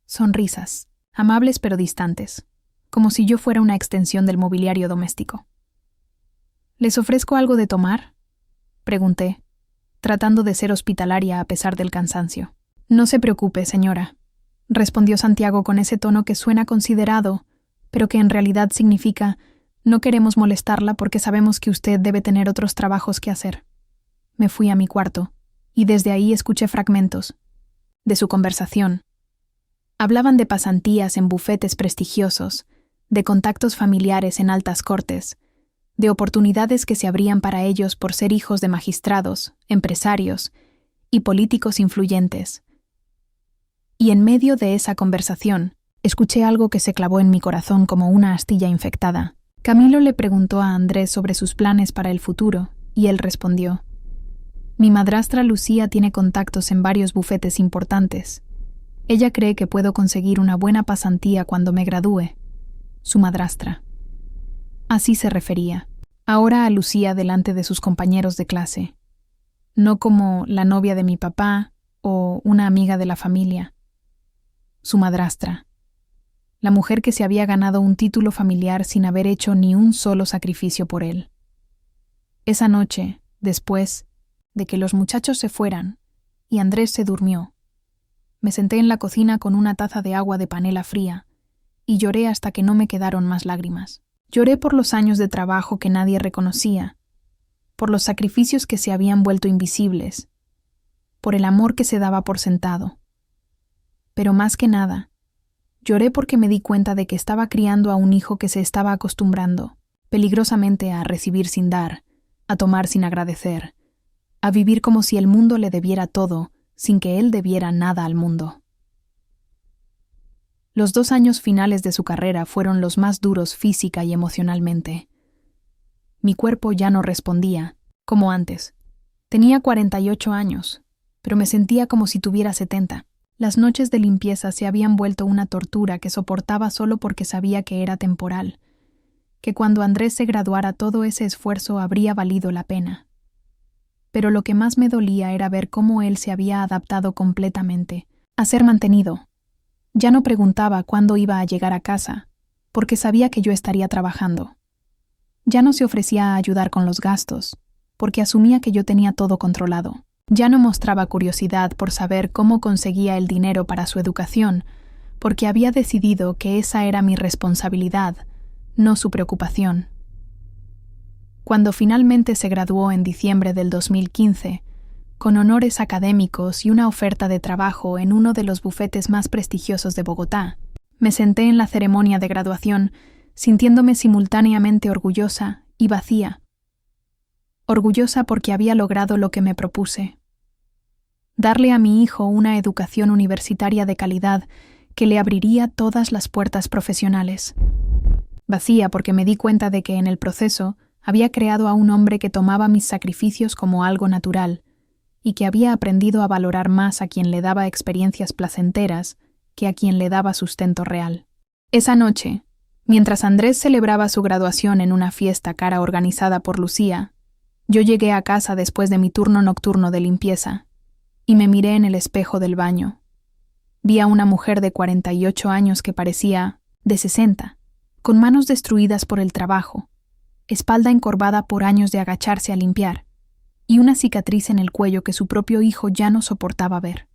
Sonrisas, amables pero distantes, como si yo fuera una extensión del mobiliario doméstico. «¿Les ofrezco algo de tomar?», pregunté, tratando de ser hospitalaria a pesar del cansancio. «No se preocupe, señora», respondió Santiago con ese tono que suena considerado, pero que en realidad significa «no queremos molestarla porque sabemos que usted debe tener otros trabajos que hacer». Me fui a mi cuarto, y desde ahí escuché fragmentos de su conversación. Hablaban de pasantías en bufetes prestigiosos, de contactos familiares en altas cortes, de oportunidades que se abrían para ellos por ser hijos de magistrados, empresarios y políticos influyentes. Y en medio de esa conversación, escuché algo que se clavó en mi corazón como una astilla infectada. Camilo le preguntó a Andrés sobre sus planes para el futuro, y él respondió: «Mi madrastra Lucía tiene contactos en varios bufetes importantes. Ella cree que puedo conseguir una buena pasantía cuando me gradúe». Su madrastra. Así se refería, ahora a Lucía delante de sus compañeros de clase, no como la novia de mi papá o una amiga de la familia. Su madrastra. La mujer que se había ganado un título familiar sin haber hecho ni un solo sacrificio por él. Esa noche, después de que los muchachos se fueran y Andrés se durmió, me senté en la cocina con una taza de agua de panela fría y lloré hasta que no me quedaron más lágrimas. Lloré por los años de trabajo que nadie reconocía, por los sacrificios que se habían vuelto invisibles, por el amor que se daba por sentado. Pero más que nada, lloré porque me di cuenta de que estaba criando a un hijo que se estaba acostumbrando, peligrosamente, a recibir sin dar, a tomar sin agradecer, a vivir como si el mundo le debiera todo, sin que él debiera nada al mundo. Los 2 años finales de su carrera fueron los más duros física y emocionalmente. Mi cuerpo ya no respondía, como antes. Tenía 48 años, pero me sentía como si tuviera 70. Las noches de limpieza se habían vuelto una tortura que soportaba solo porque sabía que era temporal, que cuando Andrés se graduara todo ese esfuerzo habría valido la pena. Pero lo que más me dolía era ver cómo él se había adaptado completamente a ser mantenido. Ya no preguntaba cuándo iba a llegar a casa, porque sabía que yo estaría trabajando. Ya no se ofrecía a ayudar con los gastos, porque asumía que yo tenía todo controlado. Ya no mostraba curiosidad por saber cómo conseguía el dinero para su educación, porque había decidido que esa era mi responsabilidad, no su preocupación. Cuando finalmente se graduó en diciembre del 2015, con honores académicos y una oferta de trabajo en uno de los bufetes más prestigiosos de Bogotá, me senté en la ceremonia de graduación, sintiéndome simultáneamente orgullosa y vacía. Orgullosa porque había logrado lo que me propuse: darle a mi hijo una educación universitaria de calidad que le abriría todas las puertas profesionales. Vacía porque me di cuenta de que en el proceso había creado a un hombre que tomaba mis sacrificios como algo natural y que había aprendido a valorar más a quien le daba experiencias placenteras que a quien le daba sustento real. Esa noche, mientras Andrés celebraba su graduación en una fiesta cara organizada por Lucía, yo llegué a casa después de mi turno nocturno de limpieza y me miré en el espejo del baño. Vi a una mujer de 48 años que parecía de 60, con manos destruidas por el trabajo, espalda encorvada por años de agacharse a limpiar, y una cicatriz en el cuello que su propio hijo ya no soportaba ver.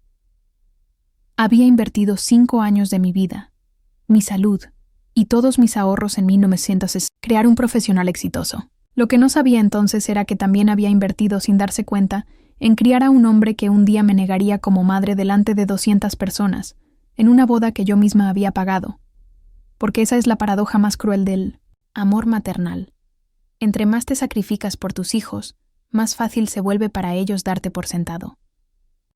Había invertido 5 años de mi vida, mi salud y todos mis ahorros en 1960 crear un profesional exitoso. Lo que no sabía entonces era que también había invertido sin darse cuenta en criar a un hombre que un día me negaría como madre delante de 200 personas, en una boda que yo misma había pagado. Porque esa es la paradoja más cruel del amor maternal. Entre más te sacrificas por tus hijos, más fácil se vuelve para ellos darte por sentado.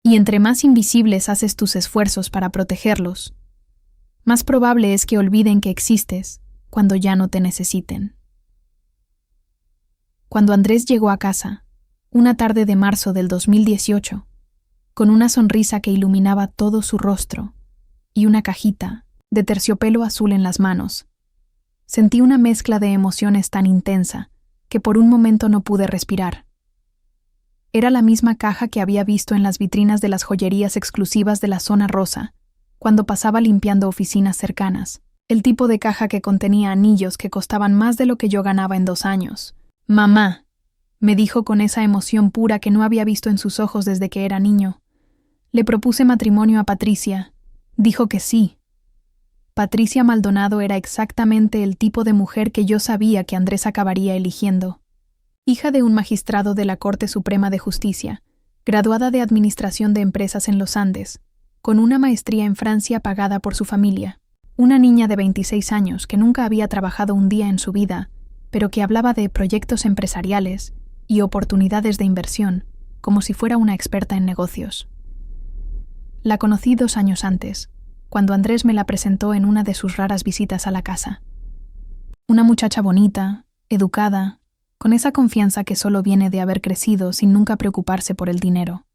Y entre más invisibles haces tus esfuerzos para protegerlos, más probable es que olviden que existes cuando ya no te necesiten. Cuando Andrés llegó a casa, una tarde de marzo del 2018, con una sonrisa que iluminaba todo su rostro y una cajita de terciopelo azul en las manos, sentí una mezcla de emociones tan intensa que por un momento no pude respirar. Era la misma caja que había visto en las vitrinas de las joyerías exclusivas de la zona rosa, cuando pasaba limpiando oficinas cercanas, el tipo de caja que contenía anillos que costaban más de lo que yo ganaba en 2 años. «Mamá», me dijo con esa emoción pura que no había visto en sus ojos desde que era niño. Le propuse matrimonio a Patricia. Dijo que sí. Patricia Maldonado era exactamente el tipo de mujer que yo sabía que Andrés acabaría eligiendo. Hija de un magistrado de la Corte Suprema de Justicia, graduada de Administración de Empresas en los Andes, con una maestría en Francia pagada por su familia. Una niña de 26 años que nunca había trabajado un día en su vida, pero que hablaba de proyectos empresariales y oportunidades de inversión, como si fuera una experta en negocios. La conocí 2 años antes, cuando Andrés me la presentó en una de sus raras visitas a la casa. Una muchacha bonita, educada, con esa confianza que solo viene de haber crecido sin nunca preocuparse por el dinero.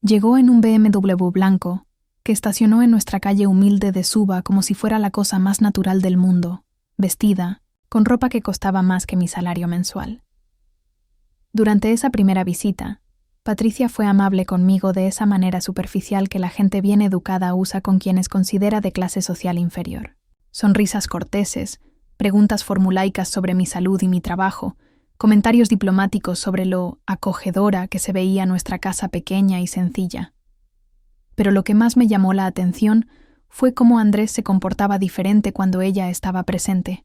Llegó en un BMW blanco, que estacionó en nuestra calle humilde de Suba como si fuera la cosa más natural del mundo, vestida, con ropa que costaba más que mi salario mensual. Durante esa primera visita, Patricia fue amable conmigo de esa manera superficial que la gente bien educada usa con quienes considera de clase social inferior. Sonrisas corteses, preguntas formulaicas sobre mi salud y mi trabajo, comentarios diplomáticos sobre lo acogedora que se veía nuestra casa pequeña y sencilla. Pero lo que más me llamó la atención fue cómo Andrés se comportaba diferente cuando ella estaba presente.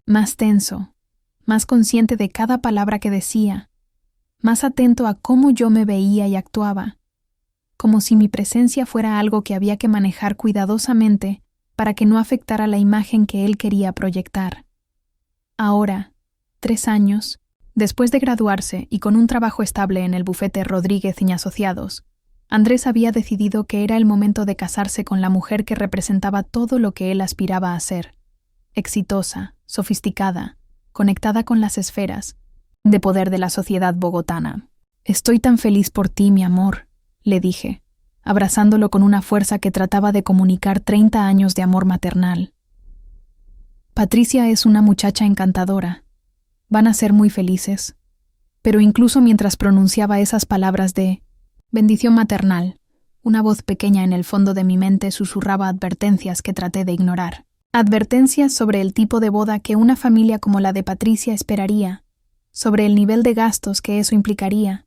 Más tenso, más consciente de cada palabra que decía, más atento a cómo yo me veía y actuaba, como si mi presencia fuera algo que había que manejar cuidadosamente para que no afectara la imagen que él quería proyectar. Ahora, 3 años, después de graduarse y con un trabajo estable en el bufete Rodríguez y Asociados, Andrés había decidido que era el momento de casarse con la mujer que representaba todo lo que él aspiraba a ser: exitosa, sofisticada, conectada con las esferas de poder de la sociedad bogotana. «Estoy tan feliz por ti, mi amor», le dije, abrazándolo con una fuerza que trataba de comunicar 30 años de amor maternal. Patricia es una muchacha encantadora. Van a ser muy felices. Pero incluso mientras pronunciaba esas palabras de bendición maternal, una voz pequeña en el fondo de mi mente susurraba advertencias que traté de ignorar. Advertencias sobre el tipo de boda que una familia como la de Patricia esperaría, sobre el nivel de gastos que eso implicaría,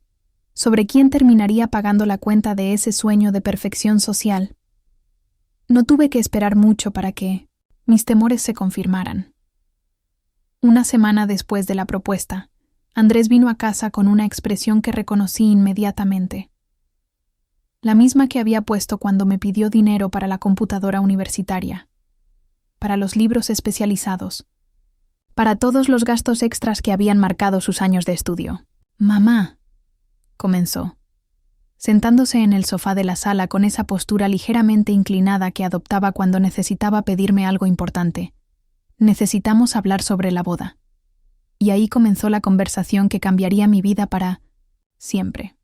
sobre quién terminaría pagando la cuenta de ese sueño de perfección social. No tuve que esperar mucho para que mis temores se confirmaran. Una semana después de la propuesta, Andrés vino a casa con una expresión que reconocí inmediatamente. La misma que había puesto cuando me pidió dinero para la computadora universitaria, para los libros especializados, para todos los gastos extras que habían marcado sus años de estudio. «Mamá», comenzó, sentándose en el sofá de la sala con esa postura ligeramente inclinada que adoptaba cuando necesitaba pedirme algo importante. «Necesitamos hablar sobre la boda». Y ahí comenzó la conversación que cambiaría mi vida para siempre.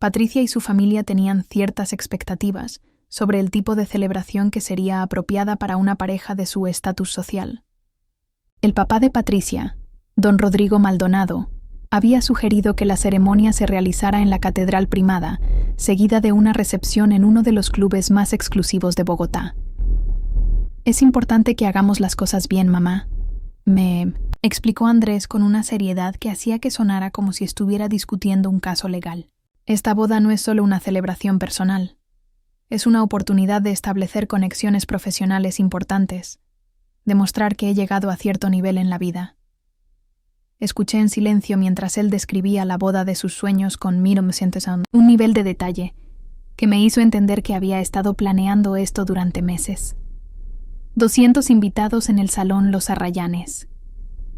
Patricia y su familia tenían ciertas expectativas sobre el tipo de celebración que sería apropiada para una pareja de su estatus social. El papá de Patricia, don Rodrigo Maldonado, había sugerido que la ceremonia se realizara en la Catedral Primada, seguida de una recepción en uno de los clubes más exclusivos de Bogotá. «Es importante que hagamos las cosas bien, mamá», me explicó Andrés con una seriedad que hacía que sonara como si estuviera discutiendo un caso legal. «Esta boda no es solo una celebración personal. Es una oportunidad de establecer conexiones profesionales importantes, demostrar que he llegado a cierto nivel en la vida». Escuché en silencio mientras él describía la boda de sus sueños con un nivel de detalle que me hizo entender que había estado planeando esto durante meses. 200 invitados en el Salón Los Arrayanes.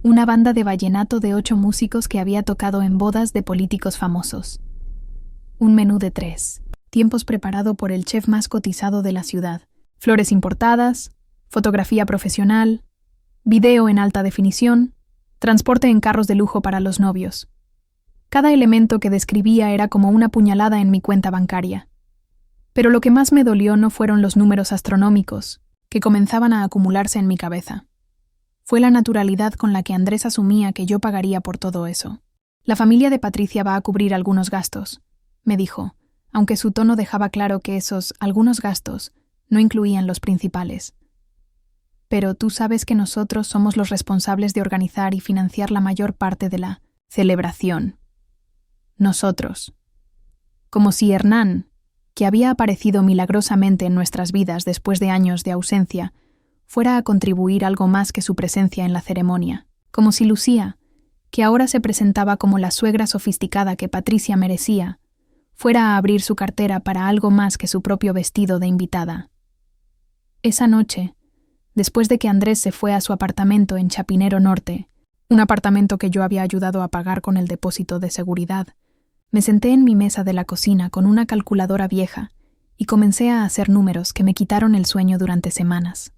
Una banda de vallenato de 8 músicos que había tocado en bodas de políticos famosos. Un menú de 3 tiempos preparado por el chef más cotizado de la ciudad. Flores importadas, fotografía profesional, video en alta definición, transporte en carros de lujo para los novios. Cada elemento que describía era como una puñalada en mi cuenta bancaria. Pero lo que más me dolió no fueron los números astronómicos que comenzaban a acumularse en mi cabeza. Fue la naturalidad con la que Andrés asumía que yo pagaría por todo eso. «La familia de Patricia va a cubrir algunos gastos», me dijo, aunque su tono dejaba claro que esos algunos gastos no incluían los principales. «Pero tú sabes que nosotros somos los responsables de organizar y financiar la mayor parte de la celebración. Nosotros». Como si Hernán, que había aparecido milagrosamente en nuestras vidas después de años de ausencia, fuera a contribuir algo más que su presencia en la ceremonia. Como si Lucía, que ahora se presentaba como la suegra sofisticada que Patricia merecía, fuera a abrir su cartera para algo más que su propio vestido de invitada. Esa noche, después de que Andrés se fue a su apartamento en Chapinero Norte, un apartamento que yo había ayudado a pagar con el depósito de seguridad, me senté en mi mesa de la cocina con una calculadora vieja y comencé a hacer números que me quitaron el sueño durante semanas.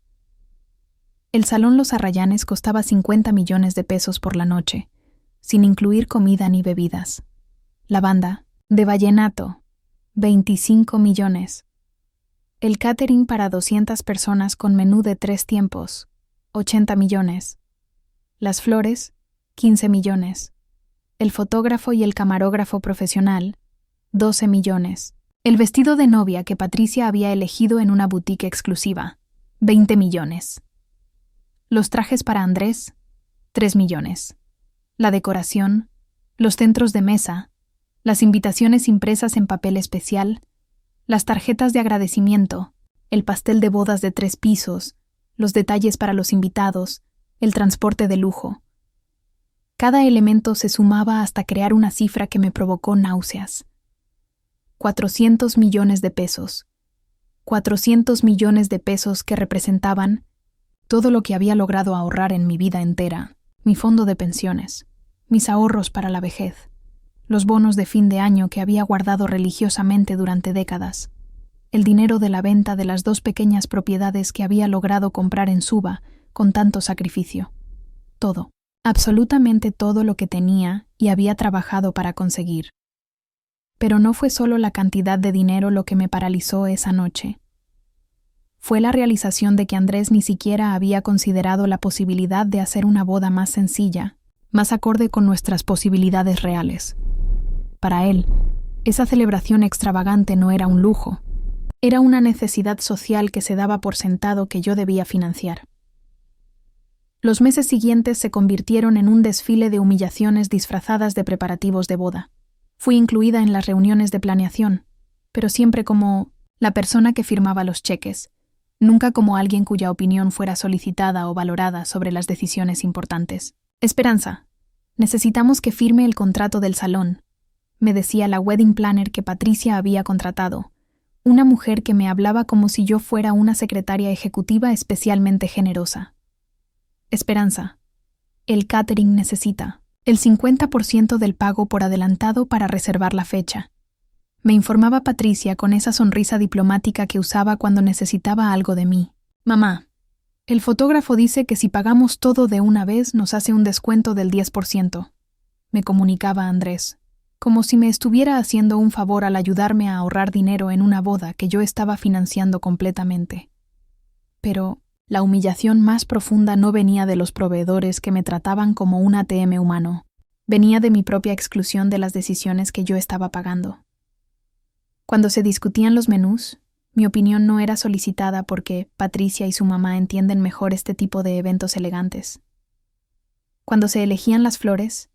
El Salón Los Arrayanes costaba 50 millones de pesos por la noche, sin incluir comida ni bebidas. La banda, de vallenato, 25 millones. El catering para 200 personas con menú de 3 tiempos, 80 millones. Las flores, 15 millones. El fotógrafo y el camarógrafo profesional, 12 millones. El vestido de novia que Patricia había elegido en una boutique exclusiva, 20 millones. Los trajes para Andrés, 3 millones. La decoración, los centros de mesa, las invitaciones impresas en papel especial, las tarjetas de agradecimiento, el pastel de bodas de 3 pisos, los detalles para los invitados, el transporte de lujo. Cada elemento se sumaba hasta crear una cifra que me provocó náuseas. 400 millones de pesos. 400 millones de pesos que representaban todo lo que había logrado ahorrar en mi vida entera, mi fondo de pensiones, mis ahorros para la vejez, los bonos de fin de año que había guardado religiosamente durante décadas, el dinero de la venta de las 2 pequeñas propiedades que había logrado comprar en Suba con tanto sacrificio. Todo. Absolutamente todo lo que tenía y había trabajado para conseguir. Pero no fue solo la cantidad de dinero lo que me paralizó esa noche. Fue la realización de que Andrés ni siquiera había considerado la posibilidad de hacer una boda más sencilla, más acorde con nuestras posibilidades reales. Para él, esa celebración extravagante no era un lujo, era una necesidad social que se daba por sentado que yo debía financiar. Los meses siguientes se convirtieron en un desfile de humillaciones disfrazadas de preparativos de boda. Fui incluida en las reuniones de planeación, pero siempre como la persona que firmaba los cheques, nunca como alguien cuya opinión fuera solicitada o valorada sobre las decisiones importantes. «Esperanza», Necesitamos que firme el contrato del salón, me decía la wedding planner que Patricia había contratado, una mujer que me hablaba como si yo fuera una secretaria ejecutiva especialmente generosa. Esperanza, el catering necesita el 50% del pago por adelantado para reservar la fecha, me informaba Patricia con esa sonrisa diplomática que usaba cuando necesitaba algo de mí. Mamá, el fotógrafo dice que si pagamos todo de una vez nos hace un descuento del 10%, me comunicaba Andrés, como si me estuviera haciendo un favor al ayudarme a ahorrar dinero en una boda que yo estaba financiando completamente. Pero la humillación más profunda no venía de los proveedores que me trataban como un ATM humano, venía de mi propia exclusión de las decisiones que yo estaba pagando. Cuando se discutían los menús, mi opinión no era solicitada porque Patricia y su mamá entienden mejor este tipo de eventos elegantes. Cuando se elegían las flores,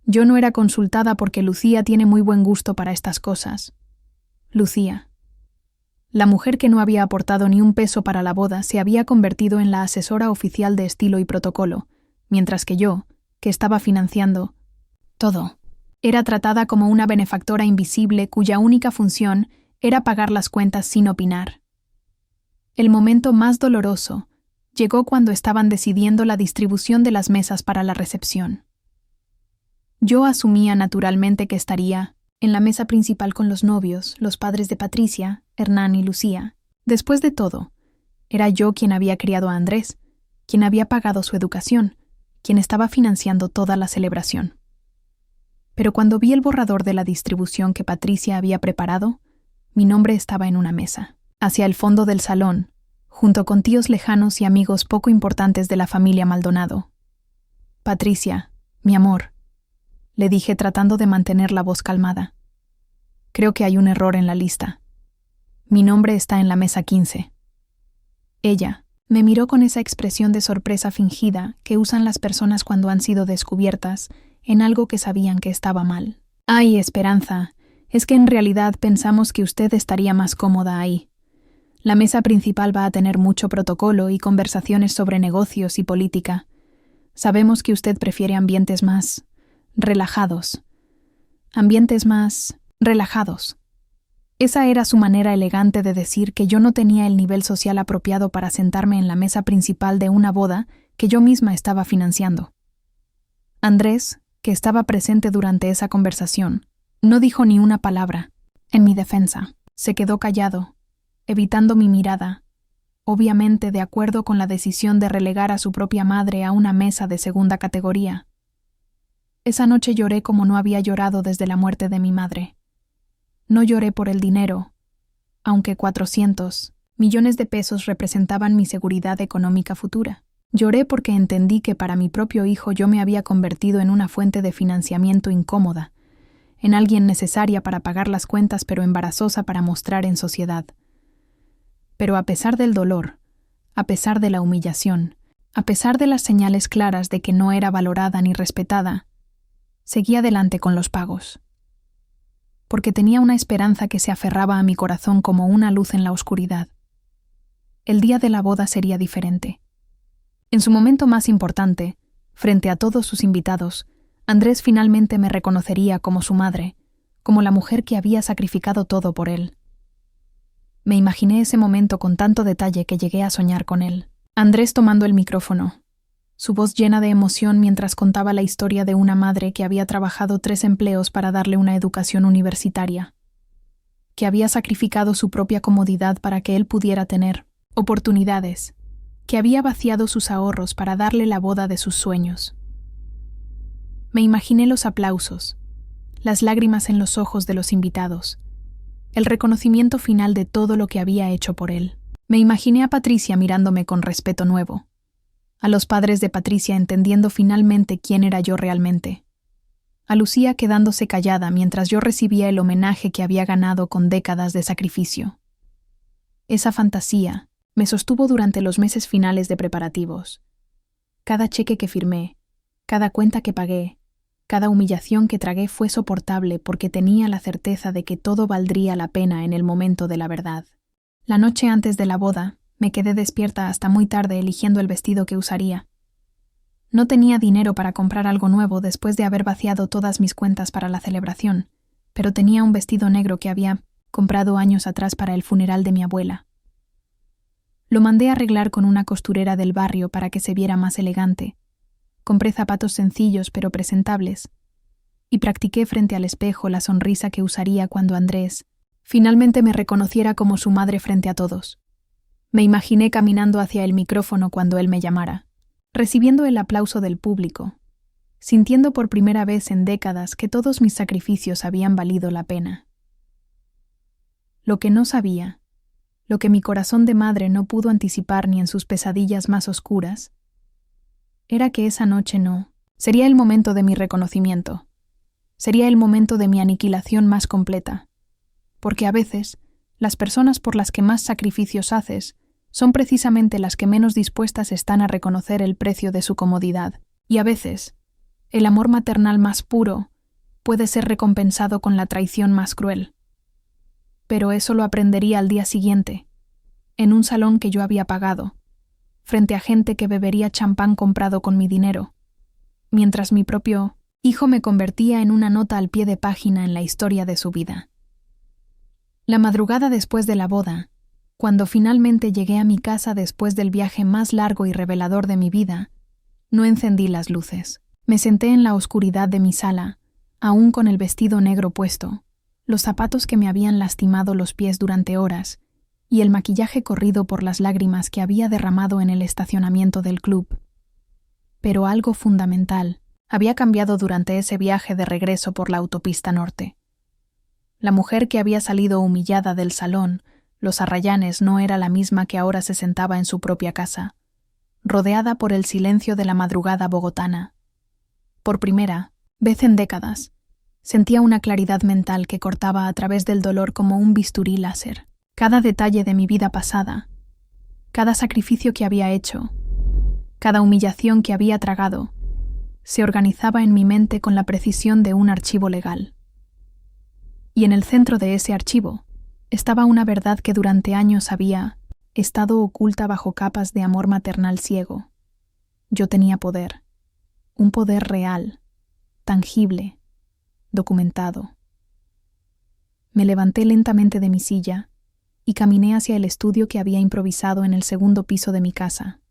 yo no era consultada porque Lucía tiene muy buen gusto para estas cosas. Lucía, la mujer que no había aportado ni un peso para la boda, se había convertido en la asesora oficial de estilo y protocolo, mientras que yo, que estaba financiando todo, era tratada como una benefactora invisible cuya única función era pagar las cuentas sin opinar. El momento más doloroso llegó cuando estaban decidiendo la distribución de las mesas para la recepción. Yo asumía naturalmente que estaría en la mesa principal con los novios, los padres de Patricia, Hernán y Lucía. Después de todo, era yo quien había criado a Andrés, quien había pagado su educación, quien estaba financiando toda la celebración. Pero cuando vi el borrador de la distribución que Patricia había preparado, mi nombre estaba en una mesa, hacia el fondo del salón, junto con tíos lejanos y amigos poco importantes de la familia Maldonado. Patricia, mi amor, le dije tratando de mantener la voz calmada. Creo que hay un error en la lista. Mi nombre está en la mesa 15. Ella me miró con esa expresión de sorpresa fingida que usan las personas cuando han sido descubiertas en algo que sabían que estaba mal. Ay, Esperanza, es que en realidad pensamos que usted estaría más cómoda ahí. La mesa principal va a tener mucho protocolo y conversaciones sobre negocios y política. Sabemos que usted prefiere ambientes más relajados. Esa era su manera elegante de decir que yo no tenía el nivel social apropiado para sentarme en la mesa principal de una boda que yo misma estaba financiando. Andrés, que estaba presente durante esa conversación, no dijo ni una palabra. En mi defensa, se quedó callado, evitando mi mirada, obviamente de acuerdo con la decisión de relegar a su propia madre a una mesa de segunda categoría. Esa noche lloré como no había llorado desde la muerte de mi madre. No lloré por el dinero, aunque 400 millones de pesos representaban mi seguridad económica futura. Lloré porque entendí que para mi propio hijo yo me había convertido en una fuente de financiamiento incómoda, en alguien necesaria para pagar las cuentas pero embarazosa para mostrar en sociedad. Pero a pesar del dolor, a pesar de la humillación, a pesar de las señales claras de que no era valorada ni respetada, seguí adelante con los pagos. Porque tenía una esperanza que se aferraba a mi corazón como una luz en la oscuridad. El día de la boda sería diferente. En su momento más importante, frente a todos sus invitados, Andrés finalmente me reconocería como su madre, como la mujer que había sacrificado todo por él. Me imaginé ese momento con tanto detalle que llegué a soñar con él. Andrés tomando el micrófono, su voz llena de emoción mientras contaba la historia de una madre que había trabajado 3 empleos para darle una educación universitaria, que había sacrificado su propia comodidad para que él pudiera tener oportunidades, que había vaciado sus ahorros para darle la boda de sus sueños. Me imaginé los aplausos, las lágrimas en los ojos de los invitados, el reconocimiento final de todo lo que había hecho por él. Me imaginé a Patricia mirándome con respeto nuevo, a los padres de Patricia entendiendo finalmente quién era yo realmente, a Lucía quedándose callada mientras yo recibía el homenaje que había ganado con décadas de sacrificio. Esa fantasía me sostuvo durante los meses finales de preparativos. Cada cheque que firmé, cada cuenta que pagué, cada humillación que tragué fue soportable porque tenía la certeza de que todo valdría la pena en el momento de la verdad. La noche antes de la boda, me quedé despierta hasta muy tarde eligiendo el vestido que usaría. No tenía dinero para comprar algo nuevo después de haber vaciado todas mis cuentas para la celebración, pero tenía un vestido negro que había comprado años atrás para el funeral de mi abuela. Lo mandé a arreglar con una costurera del barrio para que se viera más elegante. Compré zapatos sencillos pero presentables y practiqué frente al espejo la sonrisa que usaría cuando Andrés finalmente me reconociera como su madre frente a todos. Me imaginé caminando hacia el micrófono cuando él me llamara, recibiendo el aplauso del público, sintiendo por primera vez en décadas que todos mis sacrificios habían valido la pena. Lo que no sabía, lo que mi corazón de madre no pudo anticipar ni en sus pesadillas más oscuras, era que esa noche no sería el momento de mi reconocimiento, sería el momento de mi aniquilación más completa, porque a veces las personas por las que más sacrificios haces son precisamente las que menos dispuestas están a reconocer el precio de su comodidad, y a veces el amor maternal más puro puede ser recompensado con la traición más cruel. Pero eso lo aprendería al día siguiente, en un salón que yo había pagado, frente a gente que bebería champán comprado con mi dinero, mientras mi propio hijo me convertía en una nota al pie de página en la historia de su vida. La madrugada después de la boda, cuando finalmente llegué a mi casa después del viaje más largo y revelador de mi vida, no encendí las luces. Me senté en la oscuridad de mi sala, aún con el vestido negro puesto, los zapatos que me habían lastimado los pies durante horas y el maquillaje corrido por las lágrimas que había derramado en el estacionamiento del club. Pero algo fundamental había cambiado durante ese viaje de regreso por la autopista norte. La mujer que había salido humillada del salón, Los Arrayanes, no era la misma que ahora se sentaba en su propia casa, rodeada por el silencio de la madrugada bogotana. Por primera vez en décadas, sentía una claridad mental que cortaba a través del dolor como un bisturí láser. Cada detalle de mi vida pasada, cada sacrificio que había hecho, cada humillación que había tragado, se organizaba en mi mente con la precisión de un archivo legal. Y en el centro de ese archivo estaba una verdad que durante años había estado oculta bajo capas de amor maternal ciego. Yo tenía poder, un poder real, tangible, documentado. Me levanté lentamente de mi silla y caminé hacia el estudio que había improvisado en el segundo piso de mi casa.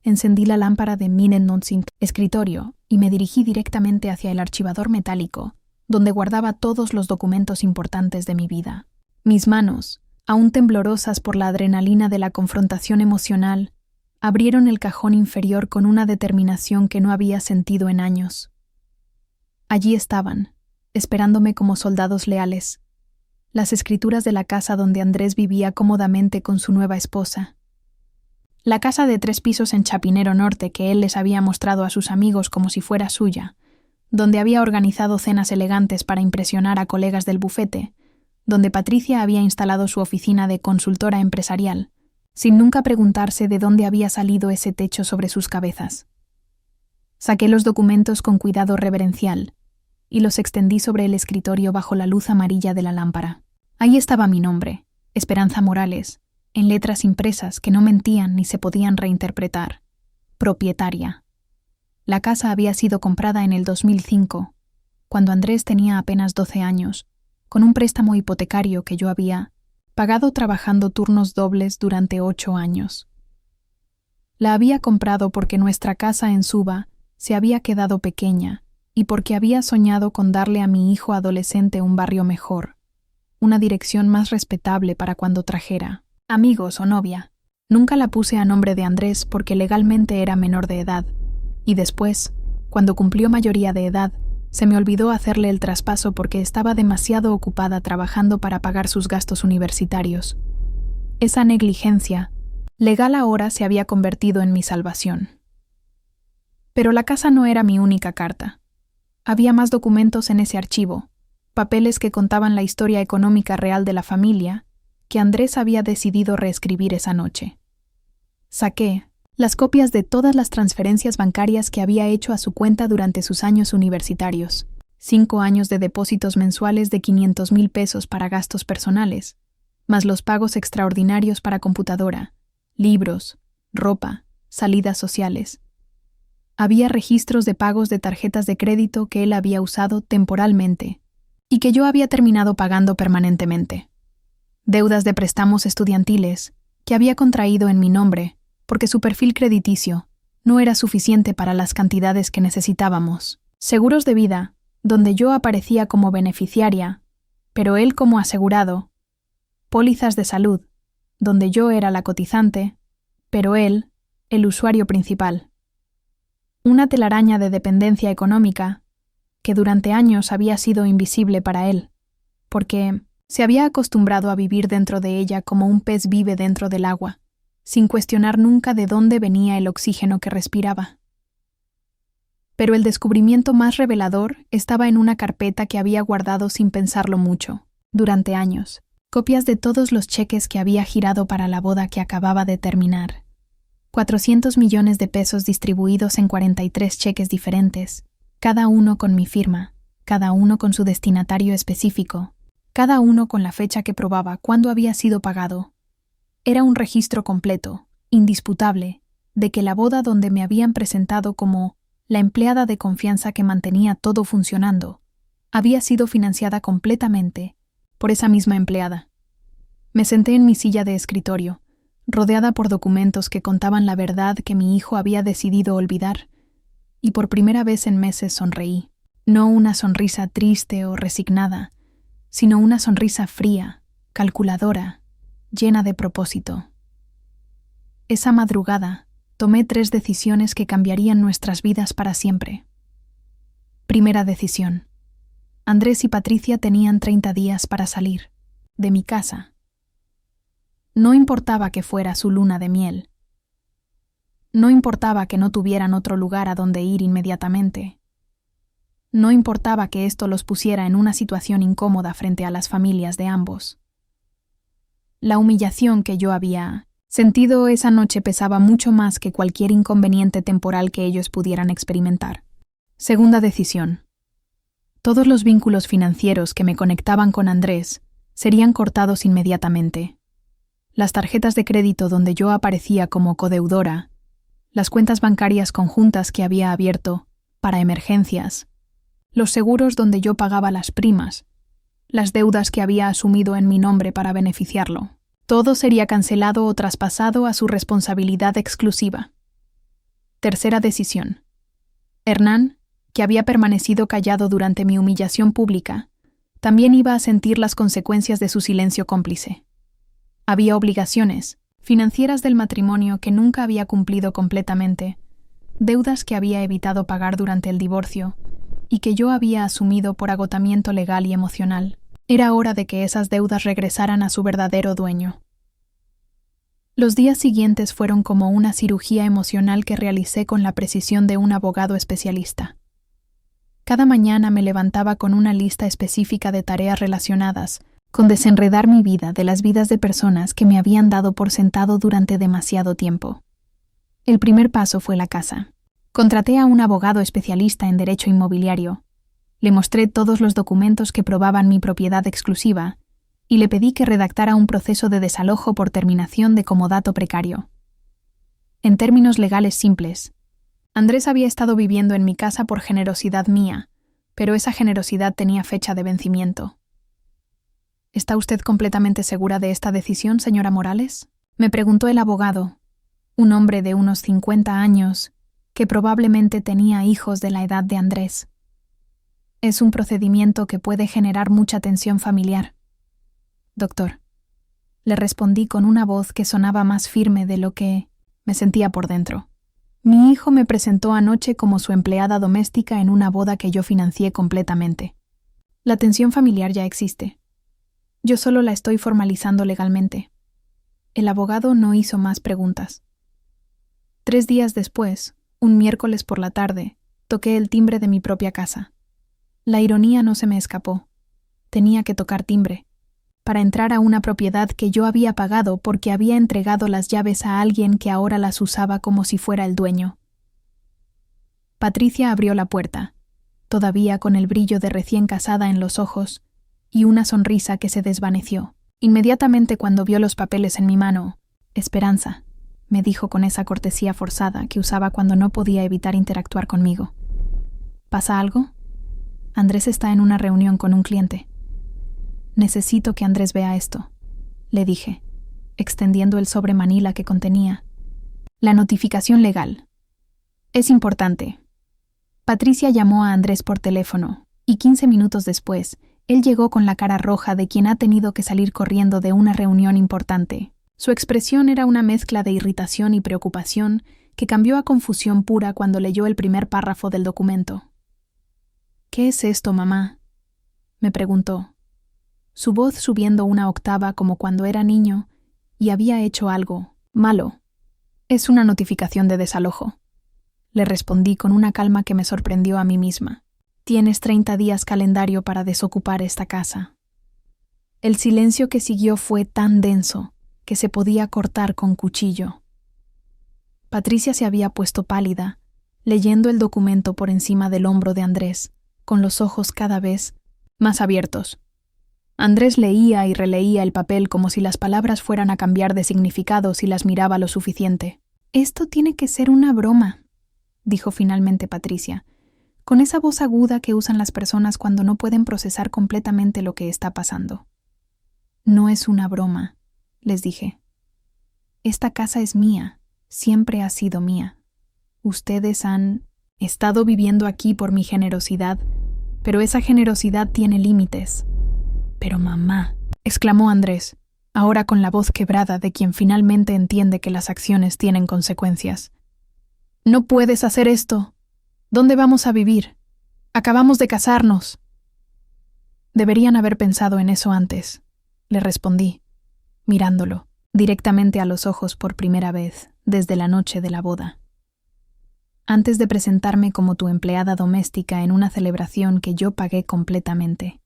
Encendí la lámpara de Minenonsink escritorio y me dirigí directamente hacia el archivador metálico, donde guardaba todos los documentos importantes de mi vida. Mis manos, aún temblorosas por la adrenalina de la confrontación emocional, abrieron el cajón inferior con una determinación que no había sentido en años. Allí estaban, esperándome como soldados leales, las escrituras de la casa donde Andrés vivía cómodamente con su nueva esposa. La casa de 3 pisos en Chapinero Norte que él les había mostrado a sus amigos como si fuera suya, donde había organizado cenas elegantes para impresionar a colegas del bufete, donde Patricia había instalado su oficina de consultora empresarial, sin nunca preguntarse de dónde había salido ese techo sobre sus cabezas. Saqué los documentos con cuidado reverencial y los extendí sobre el escritorio bajo la luz amarilla de la lámpara. Ahí estaba mi nombre, Esperanza Morales, en letras impresas que no mentían ni se podían reinterpretar. Propietaria. La casa había sido comprada en el 2005, cuando Andrés tenía apenas 12 años, con un préstamo hipotecario que yo había pagado trabajando turnos dobles durante 8 años. La había comprado porque nuestra casa en Suba se había quedado pequeña y porque había soñado con darle a mi hijo adolescente un barrio mejor, una dirección más respetable para cuando trajera amigos o novia. Nunca la puse a nombre de Andrés porque legalmente era menor de edad, y después, cuando cumplió mayoría de edad, se me olvidó hacerle el traspaso porque estaba demasiado ocupada trabajando para pagar sus gastos universitarios. Esa negligencia, legal ahora, se había convertido en mi salvación. Pero la casa no era mi única carta. Había más documentos en ese archivo, papeles que contaban la historia económica real de la familia, que Andrés había decidido reescribir esa noche. Saqué las copias de todas las transferencias bancarias que había hecho a su cuenta durante sus años universitarios, 5 años de depósitos mensuales de 500,000 pesos para gastos personales, más los pagos extraordinarios para computadora, libros, ropa, salidas sociales. Había registros de pagos de tarjetas de crédito que él había usado temporalmente y que yo había terminado pagando permanentemente. Deudas de préstamos estudiantiles que había contraído en mi nombre porque su perfil crediticio no era suficiente para las cantidades que necesitábamos. Seguros de vida, donde yo aparecía como beneficiaria, pero él como asegurado. Pólizas de salud, donde yo era la cotizante, pero él, el usuario principal. Una telaraña de dependencia económica que durante años había sido invisible para él, porque se había acostumbrado a vivir dentro de ella como un pez vive dentro del agua, sin cuestionar nunca de dónde venía el oxígeno que respiraba. Pero el descubrimiento más revelador estaba en una carpeta que había guardado sin pensarlo mucho, durante años, copias de todos los cheques que había girado para la boda que acababa de terminar. 400 millones de pesos distribuidos en 43 cheques diferentes, cada uno con mi firma, cada uno con su destinatario específico, cada uno con la fecha que probaba cuándo había sido pagado. Era un registro completo, indisputable, de que la boda donde me habían presentado como la empleada de confianza que mantenía todo funcionando, había sido financiada completamente por esa misma empleada. Me senté en mi silla de escritorio, rodeada por documentos que contaban la verdad que mi hijo había decidido olvidar, y por primera vez en meses sonreí. No una sonrisa triste o resignada, sino una sonrisa fría, calculadora, llena de propósito. Esa madrugada tomé 3 decisiones que cambiarían nuestras vidas para siempre. Primera decisión. Andrés y Patricia tenían 30 días para salir de mi casa. No importaba que fuera su luna de miel. No importaba que no tuvieran otro lugar a donde ir inmediatamente. No importaba que esto los pusiera en una situación incómoda frente a las familias de ambos. La humillación que yo había sentido esa noche pesaba mucho más que cualquier inconveniente temporal que ellos pudieran experimentar. Segunda decisión. Todos los vínculos financieros que me conectaban con Andrés serían cortados inmediatamente. Las tarjetas de crédito donde yo aparecía como codeudora, las cuentas bancarias conjuntas que había abierto para emergencias, los seguros donde yo pagaba las primas, las deudas que había asumido en mi nombre para beneficiarlo. Todo sería cancelado o traspasado a su responsabilidad exclusiva. Tercera decisión. Hernán, que había permanecido callado durante mi humillación pública, también iba a sentir las consecuencias de su silencio cómplice. Había obligaciones financieras del matrimonio que nunca había cumplido completamente, deudas que había evitado pagar durante el divorcio y que yo había asumido por agotamiento legal y emocional. Era hora de que esas deudas regresaran a su verdadero dueño. Los días siguientes fueron como una cirugía emocional que realicé con la precisión de un abogado especialista. Cada mañana me levantaba con una lista específica de tareas relacionadas con desenredar mi vida de las vidas de personas que me habían dado por sentado durante demasiado tiempo. El primer paso fue la casa. Contraté a un abogado especialista en derecho inmobiliario. Le mostré todos los documentos que probaban mi propiedad exclusiva y le pedí que redactara un proceso de desalojo por terminación de comodato precario. En términos legales simples, Andrés había estado viviendo en mi casa por generosidad mía, pero esa generosidad tenía fecha de vencimiento. ¿Está usted completamente segura de esta decisión, señora Morales?, me preguntó el abogado, un hombre de unos 50 años, que probablemente tenía hijos de la edad de Andrés. Es un procedimiento que puede generar mucha tensión familiar. Doctor, le respondí con una voz que sonaba más firme de lo que me sentía por dentro. Mi hijo me presentó anoche como su empleada doméstica en una boda que yo financié completamente. La tensión familiar ya existe. Yo solo la estoy formalizando legalmente. El abogado no hizo más preguntas. 3 días después, un miércoles por la tarde, toqué el timbre de mi propia casa. La ironía no se me escapó. Tenía que tocar timbre, para entrar a una propiedad que yo había pagado porque había entregado las llaves a alguien que ahora las usaba como si fuera el dueño. Patricia abrió la puerta, todavía con el brillo de recién casada en los ojos, y una sonrisa que se desvaneció. Inmediatamente cuando vio los papeles en mi mano, Esperanza, me dijo con esa cortesía forzada que usaba cuando no podía evitar interactuar conmigo. ¿Pasa algo? Andrés está en una reunión con un cliente. Necesito que Andrés vea esto, le dije, extendiendo el sobre manila que contenía. La notificación legal. Es importante. Patricia llamó a Andrés por teléfono, y 15 minutos después, él llegó con la cara roja de quien ha tenido que salir corriendo de una reunión importante. Su expresión era una mezcla de irritación y preocupación que cambió a confusión pura cuando leyó el primer párrafo del documento. «¿Qué es esto, mamá?», me preguntó, su voz subiendo una octava como cuando era niño y había hecho algo malo. «Es una notificación de desalojo», le respondí con una calma que me sorprendió a mí misma. «Tienes 30 días calendario para desocupar esta casa». El silencio que siguió fue tan denso que se podía cortar con cuchillo. Patricia se había puesto pálida, leyendo el documento por encima del hombro de Andrés, con los ojos cada vez más abiertos. Andrés leía y releía el papel como si las palabras fueran a cambiar de significado si las miraba lo suficiente. «Esto tiene que ser una broma», dijo finalmente Patricia, con esa voz aguda que usan las personas cuando no pueden procesar completamente lo que está pasando. «No es una broma», les dije. «Esta casa es mía, siempre ha sido mía. Ustedes han estado viviendo aquí por mi generosidad, pero esa generosidad tiene límites». «Pero mamá», exclamó Andrés, ahora con la voz quebrada de quien finalmente entiende que las acciones tienen consecuencias. «No puedes hacer esto. ¿Dónde vamos a vivir? Acabamos de casarnos». «Deberían haber pensado en eso antes», le respondí, mirándolo directamente a los ojos por primera vez desde la noche de la boda. «Antes de presentarme como tu empleada doméstica en una celebración que yo pagué completamente».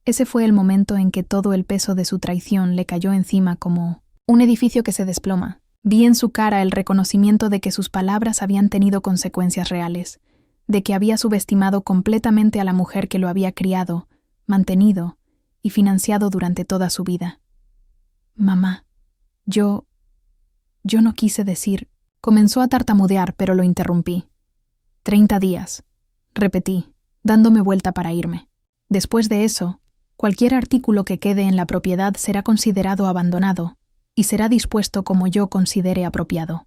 Ese fue el momento en que todo el peso de su traición le cayó encima como un edificio que se desploma. Vi en su cara el reconocimiento de que sus palabras habían tenido consecuencias reales, de que había subestimado completamente a la mujer que lo había criado, mantenido y financiado durante toda su vida. «Mamá, yo no quise decir...» Comenzó a tartamudear, pero lo interrumpí. 30 días, repetí, dándome vuelta para irme. Después de eso, cualquier artículo que quede en la propiedad será considerado abandonado y será dispuesto como yo considere apropiado.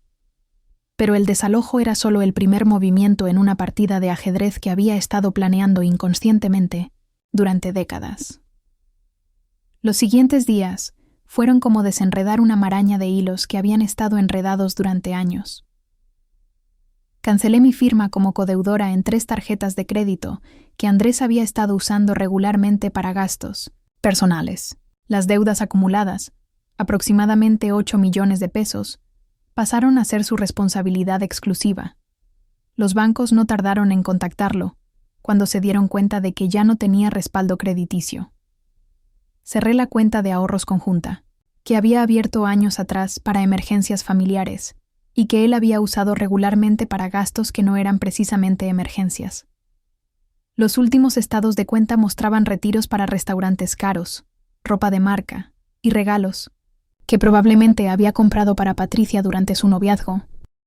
Pero el desalojo era solo el primer movimiento en una partida de ajedrez que había estado planeando inconscientemente durante décadas. Los siguientes días fueron como desenredar una maraña de hilos que habían estado enredados durante años. Cancelé mi firma como codeudora en 3 tarjetas de crédito que Andrés había estado usando regularmente para gastos personales. Las deudas acumuladas, aproximadamente 8 millones de pesos, pasaron a ser su responsabilidad exclusiva. Los bancos no tardaron en contactarlo cuando se dieron cuenta de que ya no tenía respaldo crediticio. Cerré la cuenta de ahorros conjunta, que había abierto años atrás para emergencias familiares y que él había usado regularmente para gastos que no eran precisamente emergencias. Los últimos estados de cuenta mostraban retiros para restaurantes caros, ropa de marca y regalos, que probablemente había comprado para Patricia durante su noviazgo,